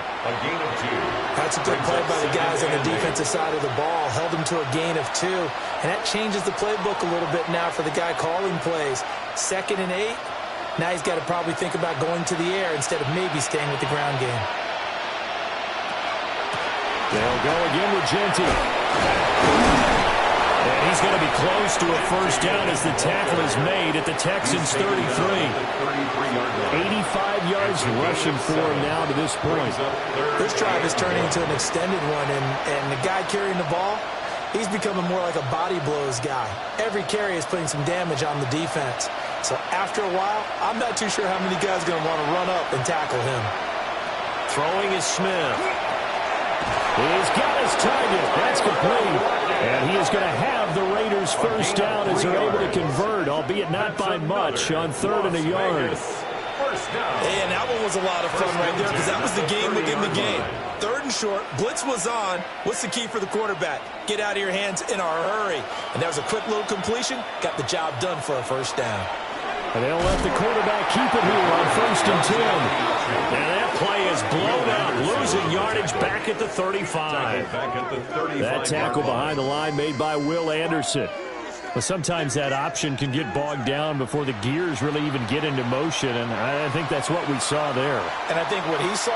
That's a good play by the guys on the defensive side of the ball. Held them to a gain of 2. And that changes the playbook a little bit now for the guy calling plays. 2nd and 8. Now he's got to probably think about going to the air instead of maybe staying with the ground game. They'll go again with Genty. And he's going to be close to a first down as the tackle is made at the Texans' 33. 85 yards rushing for him now to this point. This drive is turning into an extended one, and the guy carrying the ball, he's becoming more like a body blows guy. Every carry is putting some damage on the defense. So after a while, I'm not too sure how many guys are going to want to run up and tackle him. Throwing is Smith. He's got his target. That's complete. And he is going to have the Raiders first down as they're able to convert, albeit not by much, on 3rd and a yard. And that one was a lot of fun right there because that was the game within the game. 3rd and short, blitz was on. What's the key for the quarterback? Get out of your hands in a hurry. And that was a quick little completion. Got the job done for a first down. And they'll let the quarterback keep it here on 1st and 10. And that play is blown up, losing yardage back at the 35. That tackle behind the line made by Will Anderson. But sometimes that option can get bogged down before the gears really even get into motion, and I think that's what we saw there. And I think what he saw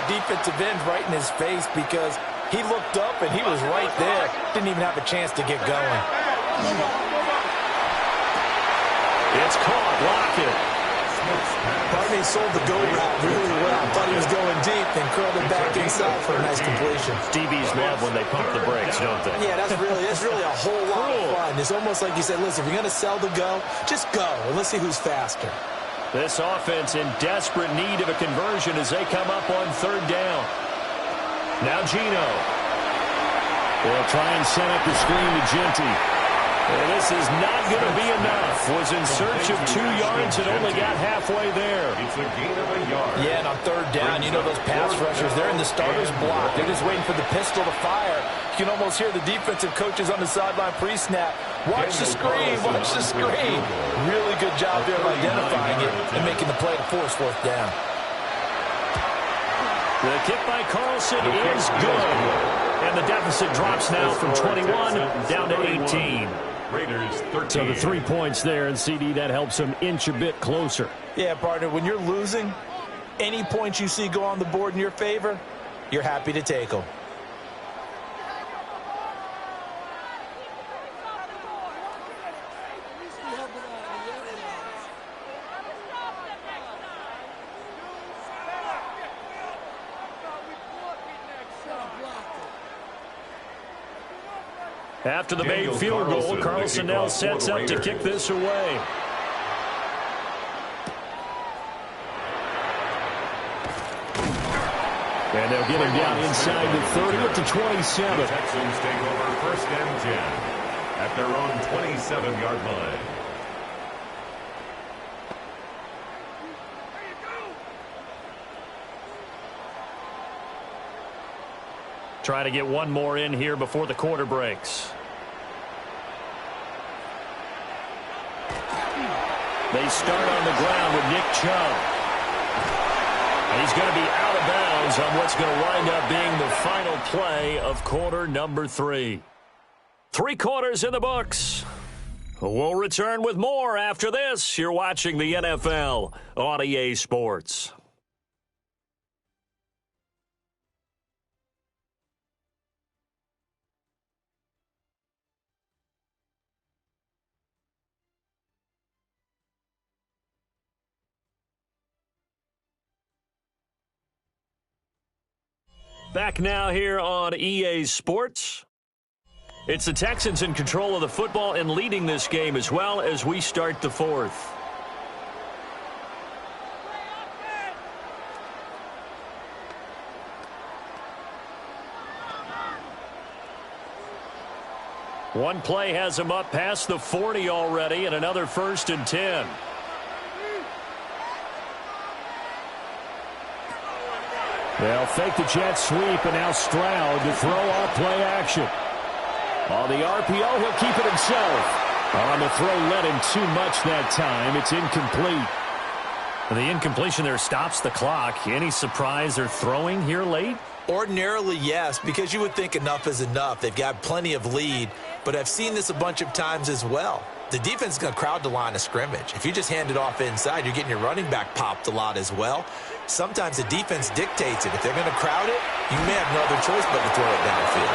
defensive end right in his face because he looked up and he was right there. Didn't even have a chance to get going. It's caught. Lockett. Barney sold the go route really well. Thought he was going deep, then curled it back inside for a nice completion. DBs love when they pump the brakes, don't they? Yeah, that's really a whole lot of fun. It's almost like you said, listen, if you're going to sell the go, just go, and let's see who's faster. This offense in desperate need of a conversion as they come up on 3rd down. Now Gino. They'll try and set up the screen to Genty. And this is not going to be enough. Was in search of 2 yards and only got halfway there. It's a gain of a yard. Yeah, and on 3rd down, you know those pass rushers, they're in the starter's block. They're just waiting for the pistol to fire. You can almost hear the defensive coaches on the sideline pre-snap. Watch the screen, watch the screen. Really good job there of identifying it and making the play to force 4th down. The kick by Carlson is good. And the deficit drops now from 21 down to 18. Raiders 13. So the 3 points there, and CD, that helps them inch a bit closer. Yeah, partner, when you're losing, any points you see go on the board in your favor, you're happy to take them. After the made field goal, Carlson now sets up to kick this away. And they'll get him down inside the 30 at the 27. The Texans take over 1st and 10 at their own 27-yard line. Try to get one more in here before the quarter breaks. They start on the ground with Nick Chubb. And he's going to be out of bounds on what's going to wind up being the final play of quarter number 3. 3 quarters in the books. We'll return with more after this. You're watching the NFL on EA Sports. Back now here on EA Sports. It's the Texans in control of the football and leading this game as well as we start the 4th. One play has him up past the 40 already, and another 1st and 10. They'll fake the jet sweep, and now Stroud to throw off play action. On the RPO, he'll keep it himself. On the throw, led him too much that time. It's incomplete. The incompletion there stops the clock. Any surprise they're throwing here late? Ordinarily, yes, because you would think enough is enough. They've got plenty of lead, but I've seen this a bunch of times as well. The defense is going to crowd the line of scrimmage. If you just hand it off inside, you're getting your running back popped a lot as well. Sometimes the defense dictates it. If they're going to crowd it, you may have no other choice but to throw it downfield.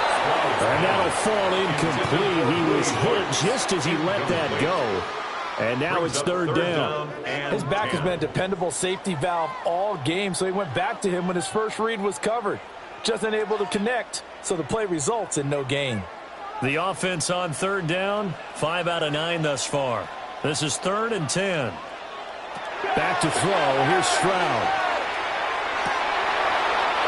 And that'll fall incomplete. He was hit just as he let that go. And now it's 3rd down. His back has been a dependable safety valve all game, so he went back to him when his first read was covered. Just unable to connect, so the play results in no gain. The offense on 3rd down, 5 out of 9 thus far. This is 3rd and 10. Back to throw. Here's Stroud.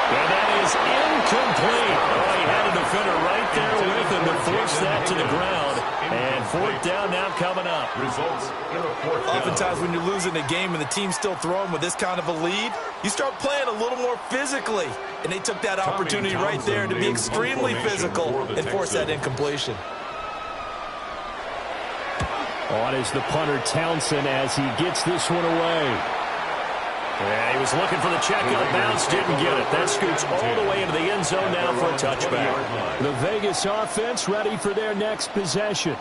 And that is incomplete. Oh, he had a defender right there with him to force that to the ground. And 4th down now coming up. Results in a 4th down. Oftentimes when you're losing a game and the team's still throwing with this kind of a lead, you start playing a little more physically. And they took that opportunity right there to be extremely physical and force that incompletion. On is the punter Townsend as he gets this one away. Yeah, he was looking for the check out of bounds, didn't get it. That scoots all the way into the end zone now for a touchback. The Vegas offense ready for their next possession.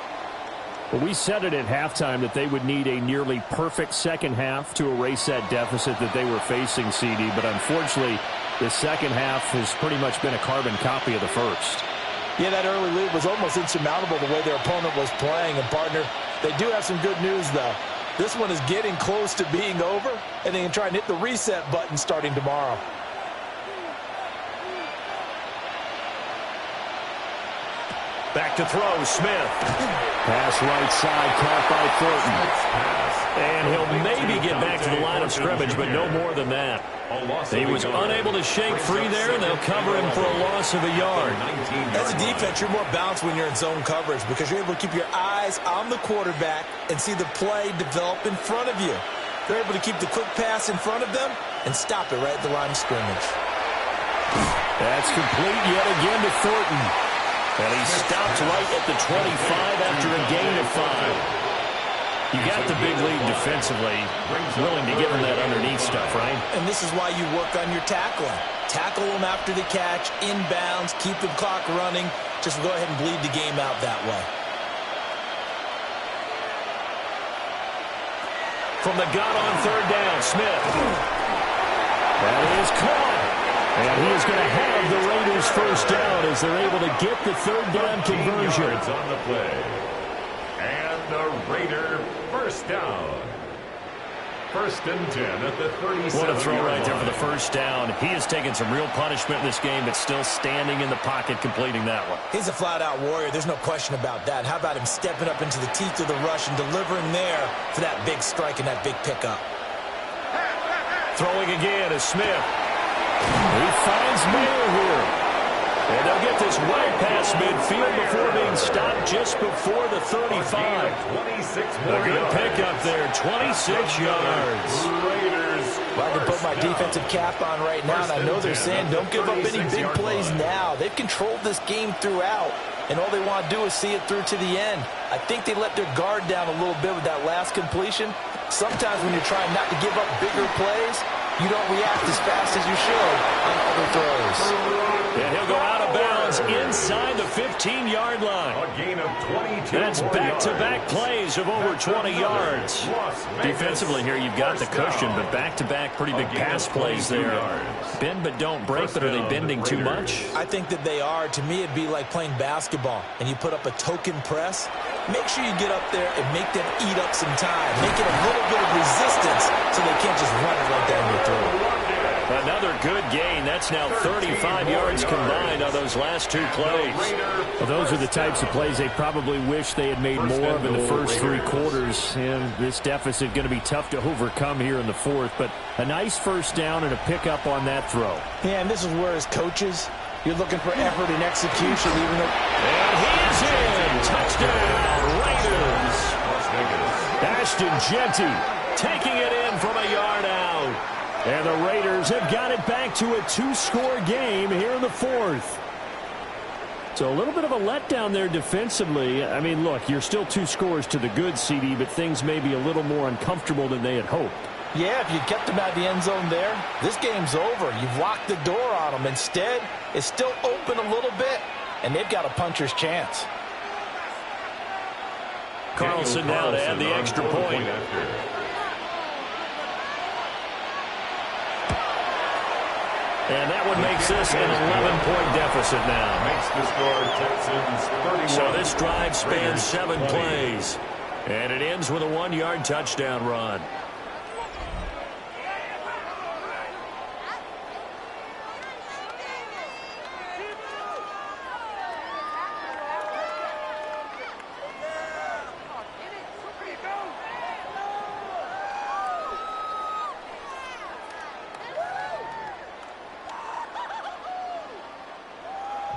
Well, we said it at halftime that they would need a nearly perfect second half to erase that deficit that they were facing, CD. But unfortunately, the second half has pretty much been a carbon copy of the first. Yeah, that early lead was almost insurmountable the way their opponent was playing. And, partner, they do have some good news, though. This one is getting close to being over, and they can try and hit the reset button starting tomorrow. Back to throw, Smith. Pass right side, caught by Thornton. And he'll maybe get back to the line of scrimmage, but no more than that. He was unable to shake free there, and they'll cover him for a loss of a yard. As a defense, you're more balanced when you're in zone coverage because you're able to keep your eyes on the quarterback and see the play develop in front of you. They're able to keep the quick pass in front of them and stop it right at the line of scrimmage. That's complete yet again to Thornton. And he stopped right at the 25 after a gain of 5. You got the big lead defensively, willing to give him that underneath stuff, right? And this is why you work on your tackling. Tackle them after the catch, inbounds, keep the clock running. Just go ahead and bleed the game out that way. From the gun on 3rd down, Smith. That is caught. And he is going to have the Raiders first down as they're able to get the 3rd down conversion. On the play. And the Raider first down. 1st and 10 at the 37. What a throw right there for the first down. He has taken some real punishment in this game, but still standing in the pocket completing that one. He's a flat-out warrior. There's no question about that. How about him stepping up into the teeth of the rush and delivering there for that big strike and that big pickup. Throwing again is Smith. He finds Mayer here. And they'll get this way past midfield before being stopped just before the 35. A good pickup there, 26 yards. Well, I can put my defensive cap on right now, and I know they're saying don't give up any big plays now. They've controlled this game throughout, and all they want to do is see it through to the end. I think they let their guard down a little bit with that last completion. Sometimes when you're trying not to give up bigger plays, you don't react as fast as you should on other throws. And he'll go out of bounds inside the 15-yard line. A gain of 22. That's back-to-back plays of over 20 yards. Defensively here, you've got the cushion, but back-to-back pretty big pass plays there. Bend but don't break, but are they bending too much? I think that they are. To me, it'd be like playing basketball, and you put up a token press. Make sure you get up there and make them eat up some time. Make it a little bit of resistance so they can't just run it right down your throat. Another good gain. That's now 35 yards combined on those last 2 plays. Well, those are the types of plays they probably wish they had made more of in the first 3 quarters. And this deficit going to be tough to overcome here in the 4th. But a nice first down and a pickup on that throw. Yeah, and this is where as coaches, You're looking for effort and execution, even though... And he is in. Touchdown, Raiders. Ashton Jeanty taking it in from a yard out. And the Raiders have got it back to a 2-score game here in the fourth. So a little bit of a letdown there defensively. I mean, look, you're still 2 scores to the good, CD, but things may be a little more uncomfortable than they had hoped. Yeah, if you kept them out of the end zone there, this game's over. You've locked the door on them. Instead, it's still open a little bit, and they've got a puncher's chance. Carlson now to add the extra point. And that one makes this an 11-point deficit now. Makes the score Texans 31. So this drive spans 7 plays. And it ends with a 1-yard touchdown run.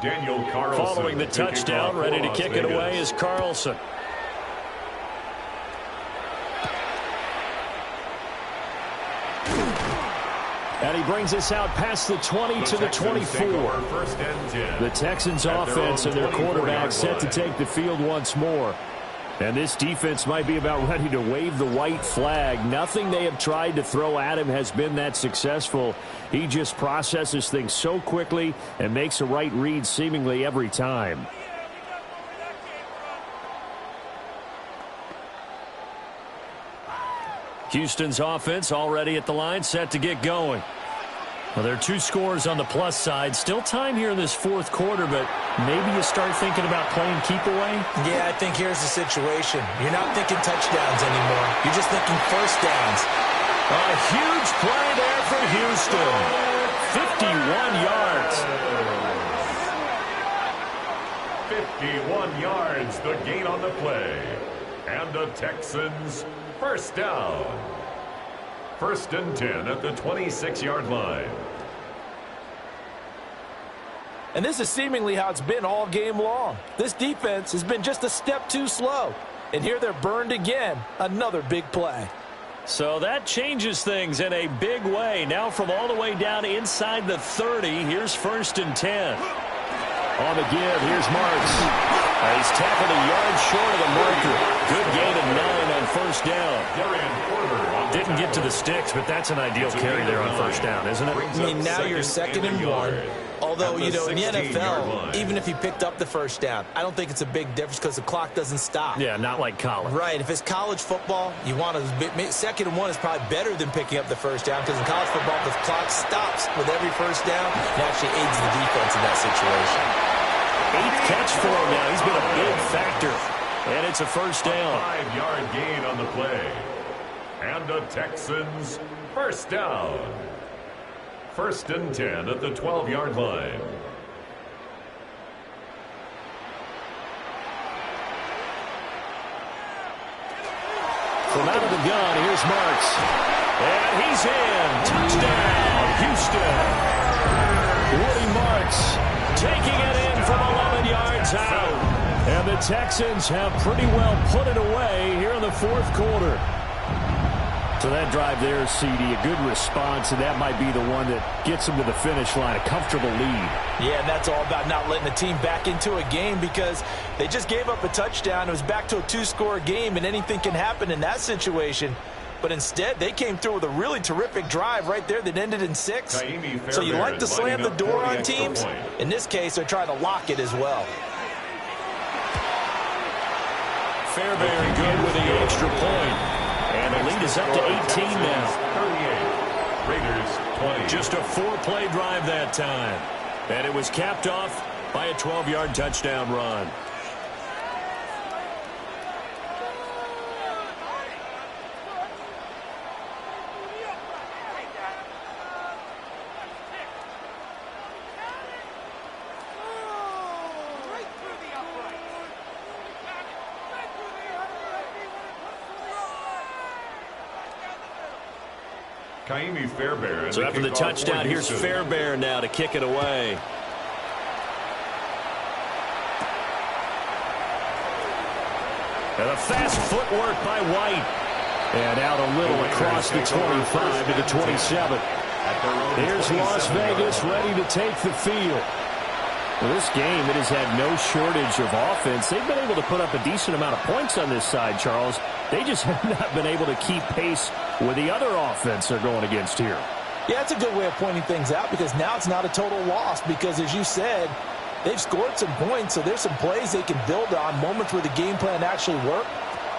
Daniel Carlson. Following the touchdown, ready to kick it away is Carlson. And he brings us out past the 20 to the 24. The Texans offense and their quarterback set to take the field once more. And this defense might be about ready to wave the white flag. Nothing they have tried to throw at him has been that successful. He just processes things so quickly and makes a right read seemingly every time. Houston's offense already at the line, set to get going. Well, there are 2 scores on the plus side. Still time here in this fourth quarter, but maybe you start thinking about playing keep away? Yeah, I think here's the situation. You're not thinking touchdowns anymore. You're just thinking first downs. A huge play there for Houston. 51 yards. 51 yards, the gain on the play. And the Texans first down. 1st and 10 at the 26-yard line. And this is seemingly how it's been all game long. This defense has been just a step too slow. And here they're burned again. Another big play. So that changes things in a big way. Now from all the way down inside the 30, here's 1st and 10. On the give, here's Marks. He's tackled a yard short of the marker. Good gain of 9 on 1st down. Didn't get to the sticks, but that's an ideal carry there on 1st down, isn't it? I mean, now you're 2nd and 1. Although, you know, in the NFL, even if you picked up the 1st down, I don't think it's a big difference because the clock doesn't stop. Yeah, not like college. Right. If it's college football, you want to 2nd and 1 is probably better than picking up the 1st down because in college football, the clock stops with every 1st down. It actually aids the defense in that situation. 8th catch for him now. He's been a big factor. And it's a 1st down. A 5-yard gain on the play. And the Texans first down. 1st and 10 at the 12-yard line. From out of the gun, here's Marks. And he's in. Touchdown, Houston. Woody Marks taking it in from 11 yards out. And the Texans have pretty well put it away here in the fourth quarter. So that drive there, CD, a good response, and that might be the one that gets them to the finish line, a comfortable lead. Yeah, and that's all about not letting the team back into a game because they just gave up a touchdown. It was back to a 2-score game, and anything can happen in that situation. But instead, they came through with a really terrific drive right there that ended in 6. So you like to slam the door on teams? In this case, they're trying to lock it as well. Fairbairn good with the extra point. And the lead is up to 18 now. 38. Raiders 20. Just a 4-play drive that time. And it was capped off by a 12-yard touchdown run. Fairbairn. So after the touchdown, here's Fairbairn now to kick it away. And a fast footwork by White. And out a little across the 25 to the 27. Here's Las Vegas ready to take the field. Well, this game, it has had no shortage of offense. They've been able to put up a decent amount of points on this side, Charles. They just have not been able to keep pace with the other offense they're going against here. Yeah, it's a good way of pointing things out because now it's not a total loss because, as you said, they've scored some points, so there's some plays they can build on, moments where the game plan actually worked.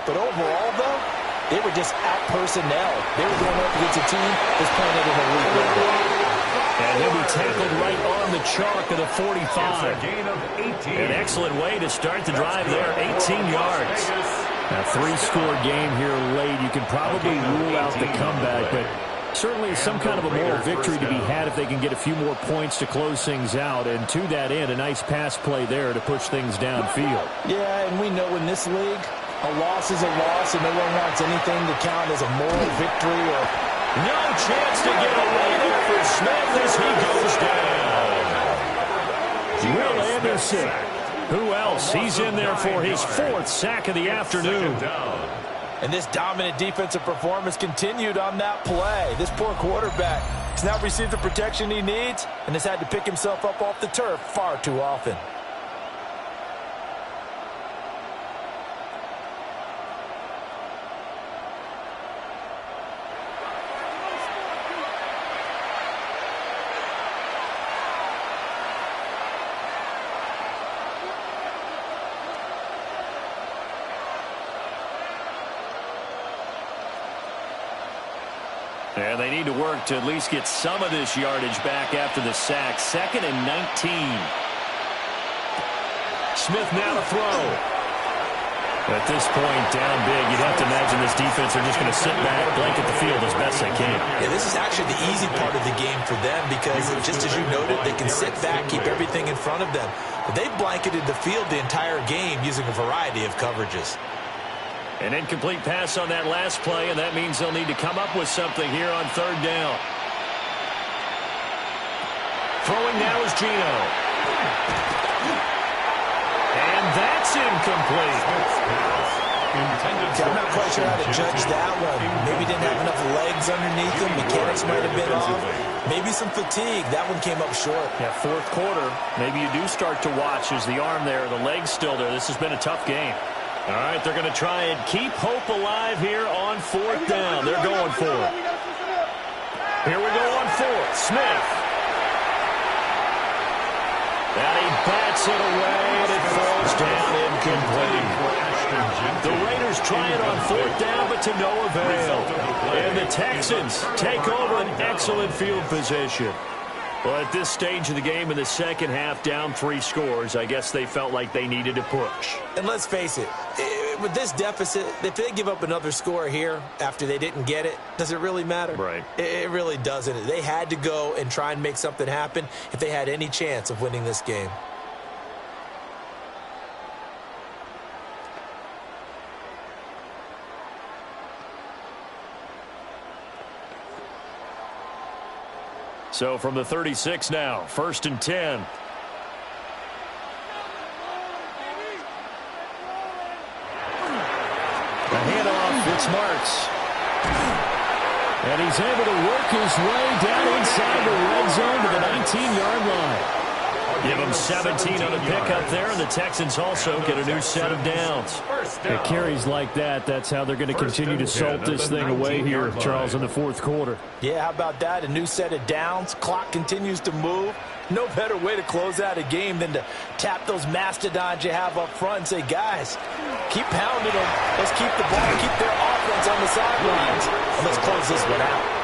But overall, though, they were just out personnel. They were going up against a team that's playing at an elite level. And he'll be tackled right on the chalk of the 45. It's a gain of 18. An excellent way to start the drive there, 18 yards. A three-score game here late. You can probably rule out the comeback, but certainly some kind of a moral victory to be had if they can get a few more points to close things out. And to that end, a nice pass play there to push things downfield. Yeah, and we know in this league, a loss is a loss, and no one wants anything to count as a moral victory or... No chance to get away there for Smith as he goes down. Will Anderson. Who else? He's in there for his 4th sack of the afternoon. And this dominant defensive performance continued on that play. This poor quarterback has now received the protection he needs and has had to pick himself up off the turf far too often. And they need to work to at least get some of this yardage back after the sack. 2nd and 19. Smith now to throw. At this point, down big, you'd have to imagine this defense are just going to sit back, blanket the field as best they can. Yeah, this is actually the easy part of the game for them because, just as you noted, they can sit back, keep everything in front of them. But they've blanketed the field the entire game using a variety of coverages. An incomplete pass on that last play, and that means they'll need to come up with something here on 3rd down. Throwing now is Gino. And that's incomplete. I'm not quite sure how to judge that one. Maybe didn't have enough legs underneath him. Mechanics might have been off. Maybe some fatigue. That one came up short. Yeah, 4th quarter. Maybe you do start to watch as the arm there, the leg's still there. This has been a tough game. All right, they're going to try and keep hope alive here on 4th down. They're going for it. Here we go on 4th. Smith. And he bats it away, and it falls down incomplete. The Raiders try it on 4th down, but to no avail. And the Texans take over an excellent field position. Well, at this stage of the game in the second half, down 3 scores, I guess they felt like they needed to push. And let's face it, with this deficit, if they give up another score here after they didn't get it, does it really matter? Right. It really doesn't. They had to go and try and make something happen if they had any chance of winning this game. So from the 36 now, 1st and 10. A handoff, it's Marks. And he's able to work his way down inside the red zone to the 19-yard line. Give them 17 on the pickup there, and the Texans also get a new set of downs. It carries like that. That's how they're going to continue to salt this thing away here, Charles, in the 4th quarter. Yeah, how about that? A new set of downs. Clock continues to move. No better way to close out a game than to tap those mastodons you have up front and say, guys, keep pounding them. Let's keep the ball, keep their offense on the sidelines, and let's close this one out.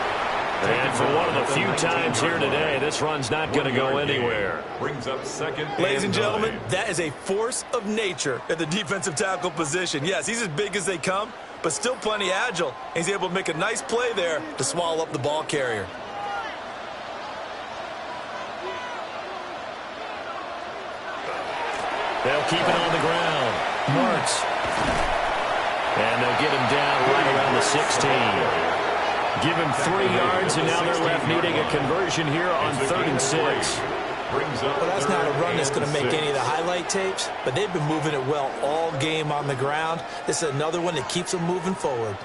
And for one of the few times here today, this run's not going to go anywhere. Brings up 2nd. Ladies and gentlemen, that is a force of nature at the defensive tackle position. Yes, he's as big as they come, but still plenty agile. He's able to make a nice play there to swallow up the ball carrier. They'll keep it on the ground. Marks. And they'll get him down right around the 16. Give him 3 yards, and now they're left needing a conversion here on 3rd and 6. Well, that's not a run that's going to make any of the highlight highlight tapes, but they've been moving it well all game on the ground. This is another one that keeps them moving forward.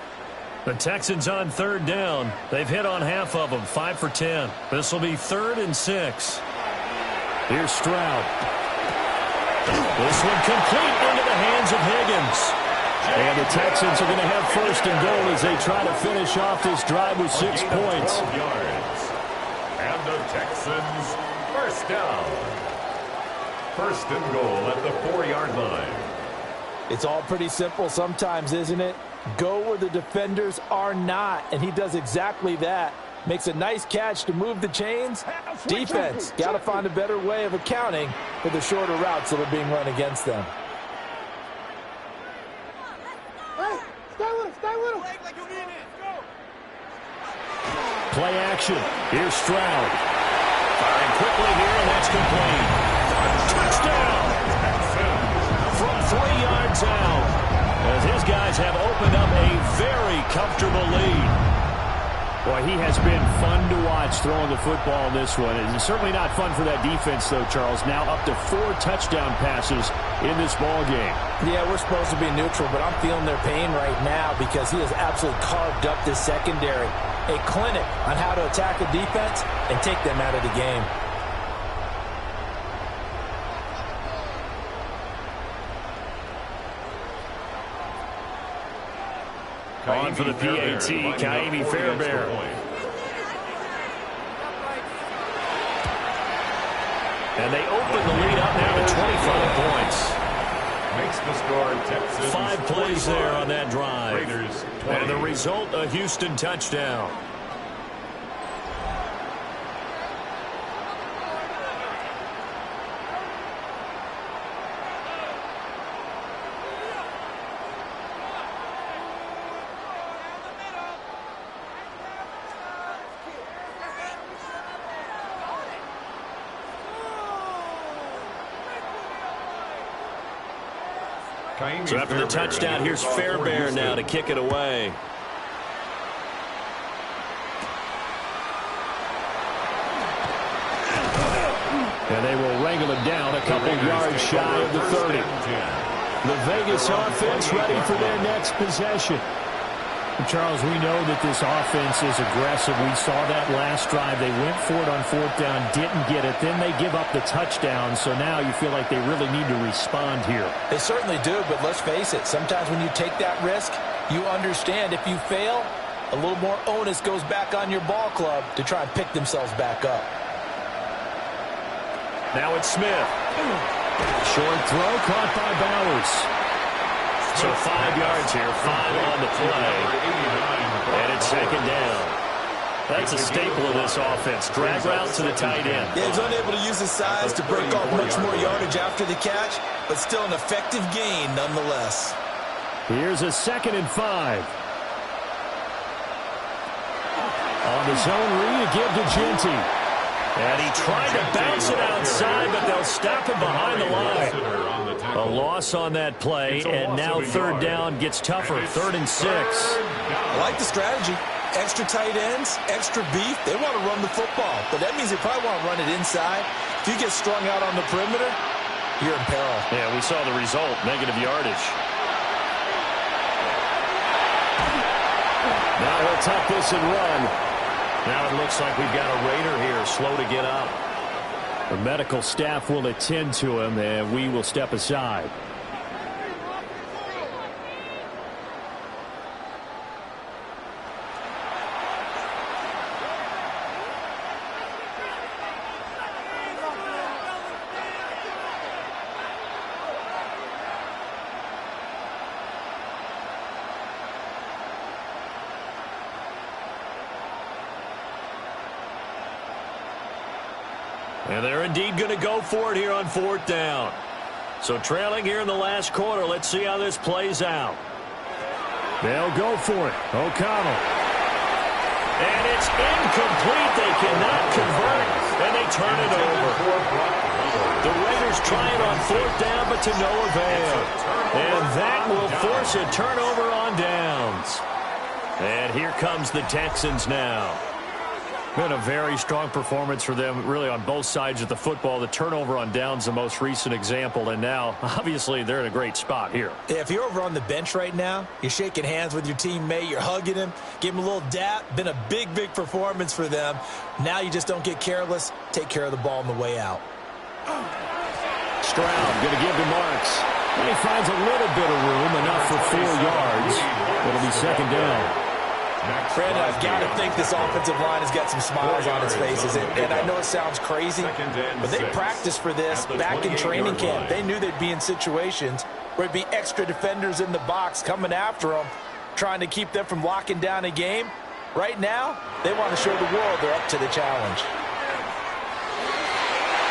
The Texans on third down. They've hit on half of them, 5 for 10. This will be 3rd and 6. Here's Stroud. This one complete into the hands of Higgins. And the Texans are going to have 1st and goal as they try to finish off this drive with 6 points. And the Texans, 1st down. 1st and goal at the 4-yard line. It's all pretty simple sometimes, isn't it? Go where the defenders are not, and he does exactly that. Makes a nice catch to move the chains. Defense, got to find a better way of accounting for the shorter routes that are being run against them. Play action. Here's Stroud. Firing quickly here, and that's complete. Touchdown! From 3 yards out, as his guys have opened up a very comfortable lead. Boy, he has been fun to watch throwing the football in this one. It's certainly not fun for that defense, though, Charles. Now up to 4 touchdown passes in this ball game. Yeah, we're supposed to be neutral, but I'm feeling their pain right now because he has absolutely carved up this secondary. A clinic on how to attack a defense and take them out of the game. On for the PAT, Kaimi Fairbairn. And they open the lead up now to 25 points. Makes the score Texans 5 plays there on that drive. Raiders 20. And the result, a Houston touchdown. So after the touchdown, here's Fairbairn now to kick it away. And they will wrangle it down a couple yards shy of the 30. The Vegas offense ready for their next possession. Charles, we know that this offense is aggressive. We saw that last drive. They went for it on 4th down, didn't get it. Then they give up the touchdown. So now you feel like they really need to respond here. They certainly do, but let's face it. Sometimes when you take that risk, you understand if you fail, a little more onus goes back on your ball club to try and pick themselves back up. Now it's Smith. Short throw caught by Bowers. So 5 yards here, 5 on the play. And it's 2nd down. That's a staple of this offense. Drag route to the tight end. Yeah, he's unable to use his size to break off much more yardage after the catch, but still an effective gain nonetheless. Here's a 2nd and 5. On the zone read, a give to Genty. And he tried to bounce it outside, but they'll stop him behind the line. A loss on that play, and now 3rd down gets tougher. 3rd and 6. I like the strategy. Extra tight ends, extra beef. They want to run the football, but that means they probably want to run it inside. If you get strung out on the perimeter, you're in peril. Yeah, we saw the result, negative yardage. Now he'll tuck this and run. Now it looks like we've got a Raider here, slow to get up. The medical staff will attend to him, and we will step aside. And they're indeed going to go for it here on 4th down. So trailing here in the last quarter. Let's see how this plays out. They'll go for it. O'Connell. And it's incomplete. They cannot convert, and they turn it over. The Raiders try it on 4th down, but to no avail. And that will force a turnover on downs. And here comes the Texans now. Been a very strong performance for them, really, on both sides of the football. The turnover on downs, the most recent example, and now, obviously, they're in a great spot here. Yeah, if you're over on the bench right now, you're shaking hands with your teammate, you're hugging him, give him a little dap. Been a big, big performance for them. Now you just don't get careless. Take care of the ball on the way out. Stroud going to give to Marks. And he finds a little bit of room, enough for 4 yards. It'll be second down. Brandon, I've got to think this offensive line has got some smiles on its faces. And I know it sounds crazy, but they practiced for this back in training camp. They knew they'd be in situations where it'd be extra defenders in the box coming after them, trying to keep them from locking down a game. Right now, they want to show the world they're up to the challenge.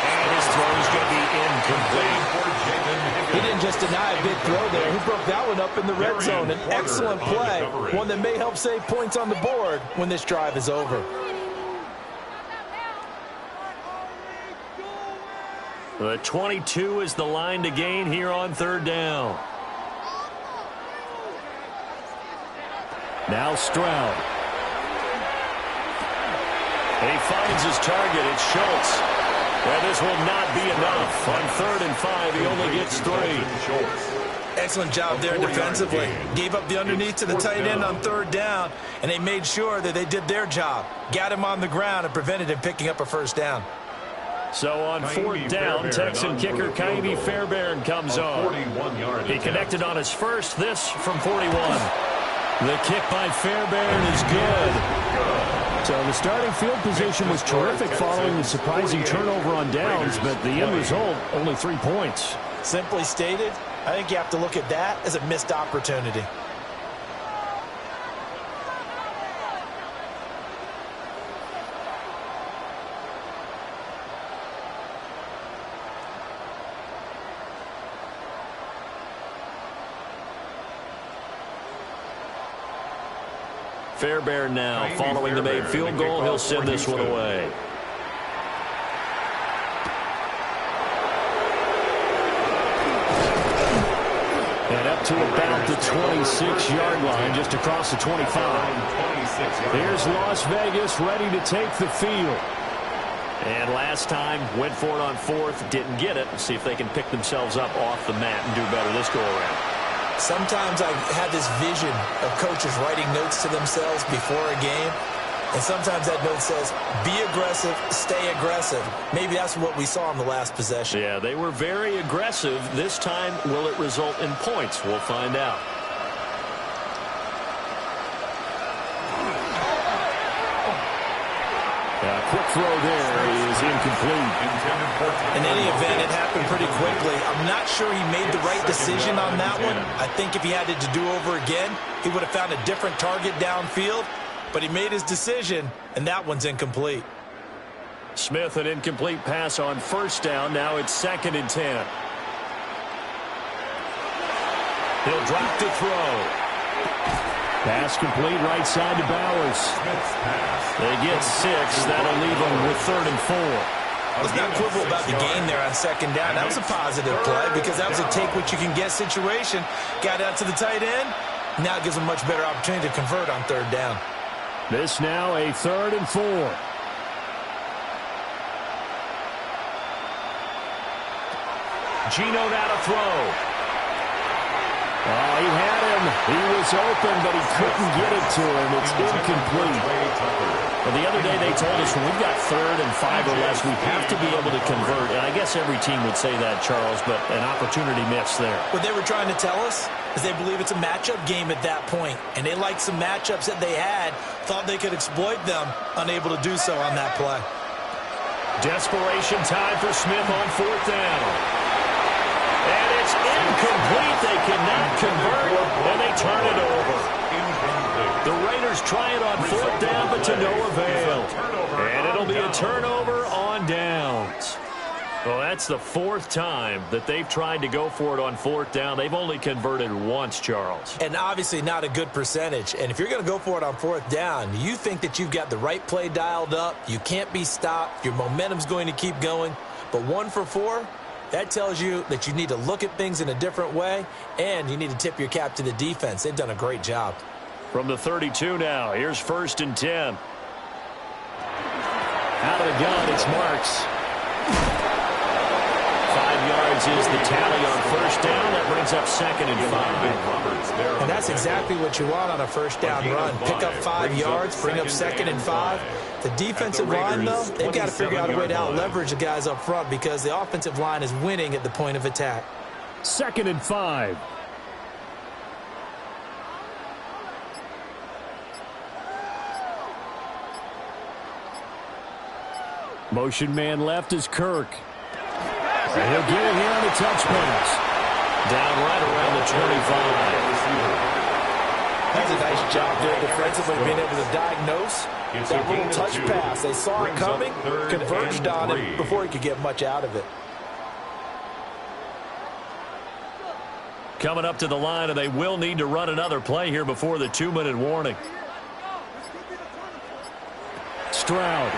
And his throw is going to be incomplete. He didn't just deny a big throw there. He broke that one up in the red zone. An excellent play, one that may help save points on the board when this drive is over. The 22 is the line to gain here on third down. Now Stroud. And he finds his target. It's Schultz. And this will not be enough. On 3rd and 5, he only gets 3. Excellent job there defensively. Gave up the underneath to the tight end on 3rd down, and they made sure that they did their job. Got him on the ground and prevented him picking up a first down. So on 4th down, Texan kicker Kaimi Fairbairn comes on. He connected on his first, this from 41. The kick by Fairbairn is good. So the starting field position was terrific following the surprising turnover on downs, but the end result, only 3 points. Simply stated, I think you have to look at that as a missed opportunity. Fairbairn now, following the made field goal, he'll send this one away. And up to about the 26-yard line, just across the 25. Here's Las Vegas ready to take the field. And last time, went for it on 4th, didn't get it. See if they can pick themselves up off the mat and do better this go-around. Sometimes I have this vision of coaches writing notes to themselves before a game, and sometimes that note says, be aggressive, stay aggressive. Maybe that's what we saw in the last possession. Yeah, they were very aggressive. This time, will it result in points? We'll find out. Quick throw there is incomplete. In any event, it happened pretty quickly. I'm not sure he made the right decision on that one. I think if he had it to do over again, he would have found a different target downfield. But he made his decision, and that one's incomplete. Smith, an incomplete pass on 1st down. Now it's 2nd and 10. He'll drop to throw. Pass complete right side to Bowers. They get 6. That'll leave them with 3rd and 4. Let's not quibble about the gain there on 2nd down. That was a positive play because that was a take-what-you-can-get situation. Got out to the tight end. Now it gives them a much better opportunity to convert on 3rd down. This now a 3rd and 4. Gino now to throw. Oh, he had him. He was open, but he couldn't get it to him. It's incomplete. Well, the other day they told us when we've got 3rd and 5 or less, we have to be able to convert. And I guess every team would say that, Charles, but an opportunity missed there. What they were trying to tell us is they believe it's a matchup game at that point, and they liked some matchups that they had, thought they could exploit them, unable to do so on that play. Desperation time for Smith on 4th down. And it's incomplete. They cannot convert, and they turn it over. The Raiders try it on 4th down, but to no avail. And it'll be a turnover on downs. Well, that's the 4th time that they've tried to go for it on 4th down. They've only converted once, Charles. And obviously not a good percentage. And if you're going to go for it on 4th down, you think that you've got the right play dialed up. You can't be stopped. Your momentum's going to keep going. But 1 for 4, that tells you that you need to look at things in a different way, and you need to tip your cap to the defense. They've done a great job. From the 32 now, here's 1st and 10. Out of the gun, it's Marks. 5 yards is the tally on first down. That brings up 2nd and 5. And that's exactly what you want on a first down run. Pick up 5 yards, bring up 2nd and 5. The defensive line, though, they've got to figure out a way to out-leverage the guys up front because the offensive line is winning at the point of attack. 2nd and 5. Motion man left is Kirk. And he'll get it here on the touch pass. Down right around the 25. That's a nice job there defensively, being able to diagnose that little touch pass. They saw it coming, converged on it before he could get much out of it. Coming up to the line, and they will need to run another play here before the 2-minute warning. Stroud.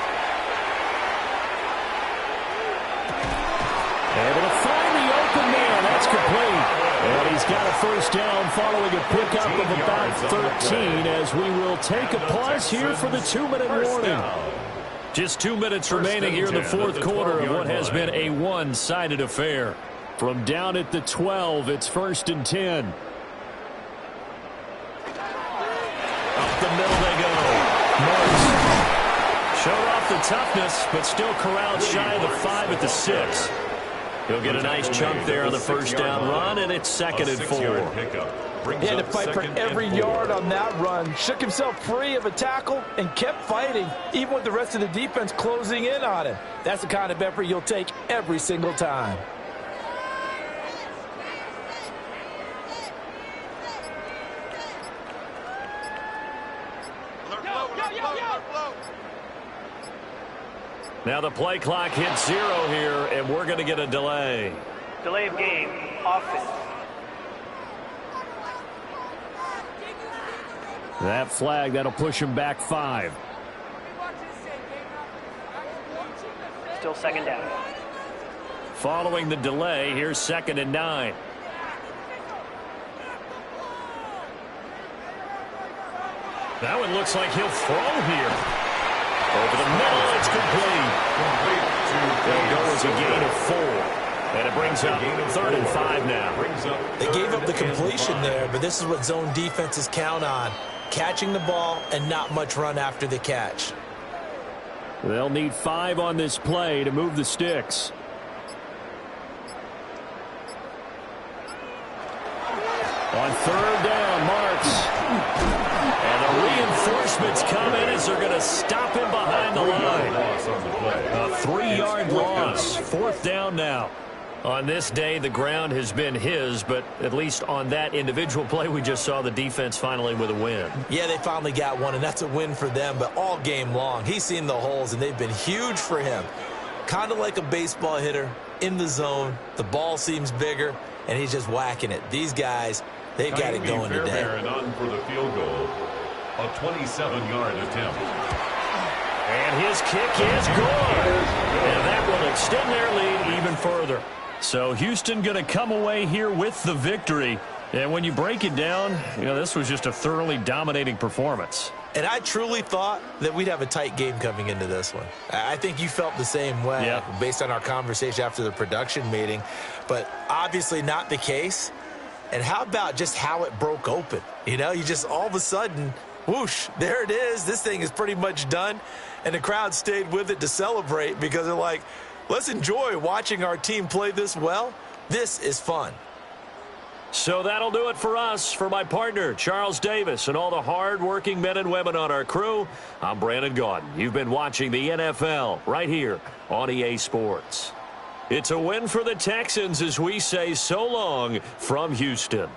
Able to find the open man. That's complete. And he's got a first down following a pickup of about 13 as we will take a pause here for the 2-minute warning. Just 2 minutes remaining here in the fourth quarter of what has been a one-sided affair. From down at the 12, it's 1st and 10. Up the middle they go. Marks showed off the toughness, but still corralled shy of the 5 at the 6. He'll get a nice chunk there on the first down run, and it's 2nd and 4. He had to fight for every yard on that run. Shook himself free of a tackle and kept fighting, even with the rest of the defense closing in on him. That's the kind of effort you'll take every single time. Now the play clock hits 0 here, and we're going to get a delay. Delay of game, offense. That flag, that'll push him back 5. Still 2nd down. Following the delay, here's 2nd and 9. That one looks like he'll throw here. Over the middle, it's complete. They'll go as a gain of 4. And it brings up 3rd and 5 now. They gave up the completion there, but this is what zone defenses count on. Catching the ball and not much run after the catch. They'll need 5 on this play to move the sticks. On 3rd down, Marks. And the reinforcements come in as they're going to stop him behind the line. A 3-yard loss. 4th down now. On this day, the ground has been his, but at least on that individual play, we just saw the defense finally with a win. Yeah, they finally got one, and that's a win for them, but all game long, he's seen the holes, and they've been huge for him. Kind of like a baseball hitter in the zone. The ball seems bigger, and he's just whacking it. These guys, they've got it going today. And on for the field goal, a 27-yard attempt. And his kick is good. And that will extend their lead even further. So Houston going to come away here with the victory. And when you break it down, you know, this was just a thoroughly dominating performance. And I truly thought that we'd have a tight game coming into this one. I think you felt the same way based on our conversation after the production meeting. But obviously not the case. And how about just how it broke open? You know, you just all of a sudden, whoosh, there it is. This thing is pretty much done. And the crowd stayed with it to celebrate because they're like, let's enjoy watching our team play this well. This is fun. So that'll do it for us. For my partner, Charles Davis, and all the hard-working men and women on our crew, I'm Brandon Gaudin. You've been watching the NFL right here on EA Sports. It's a win for the Texans as we say so long from Houston.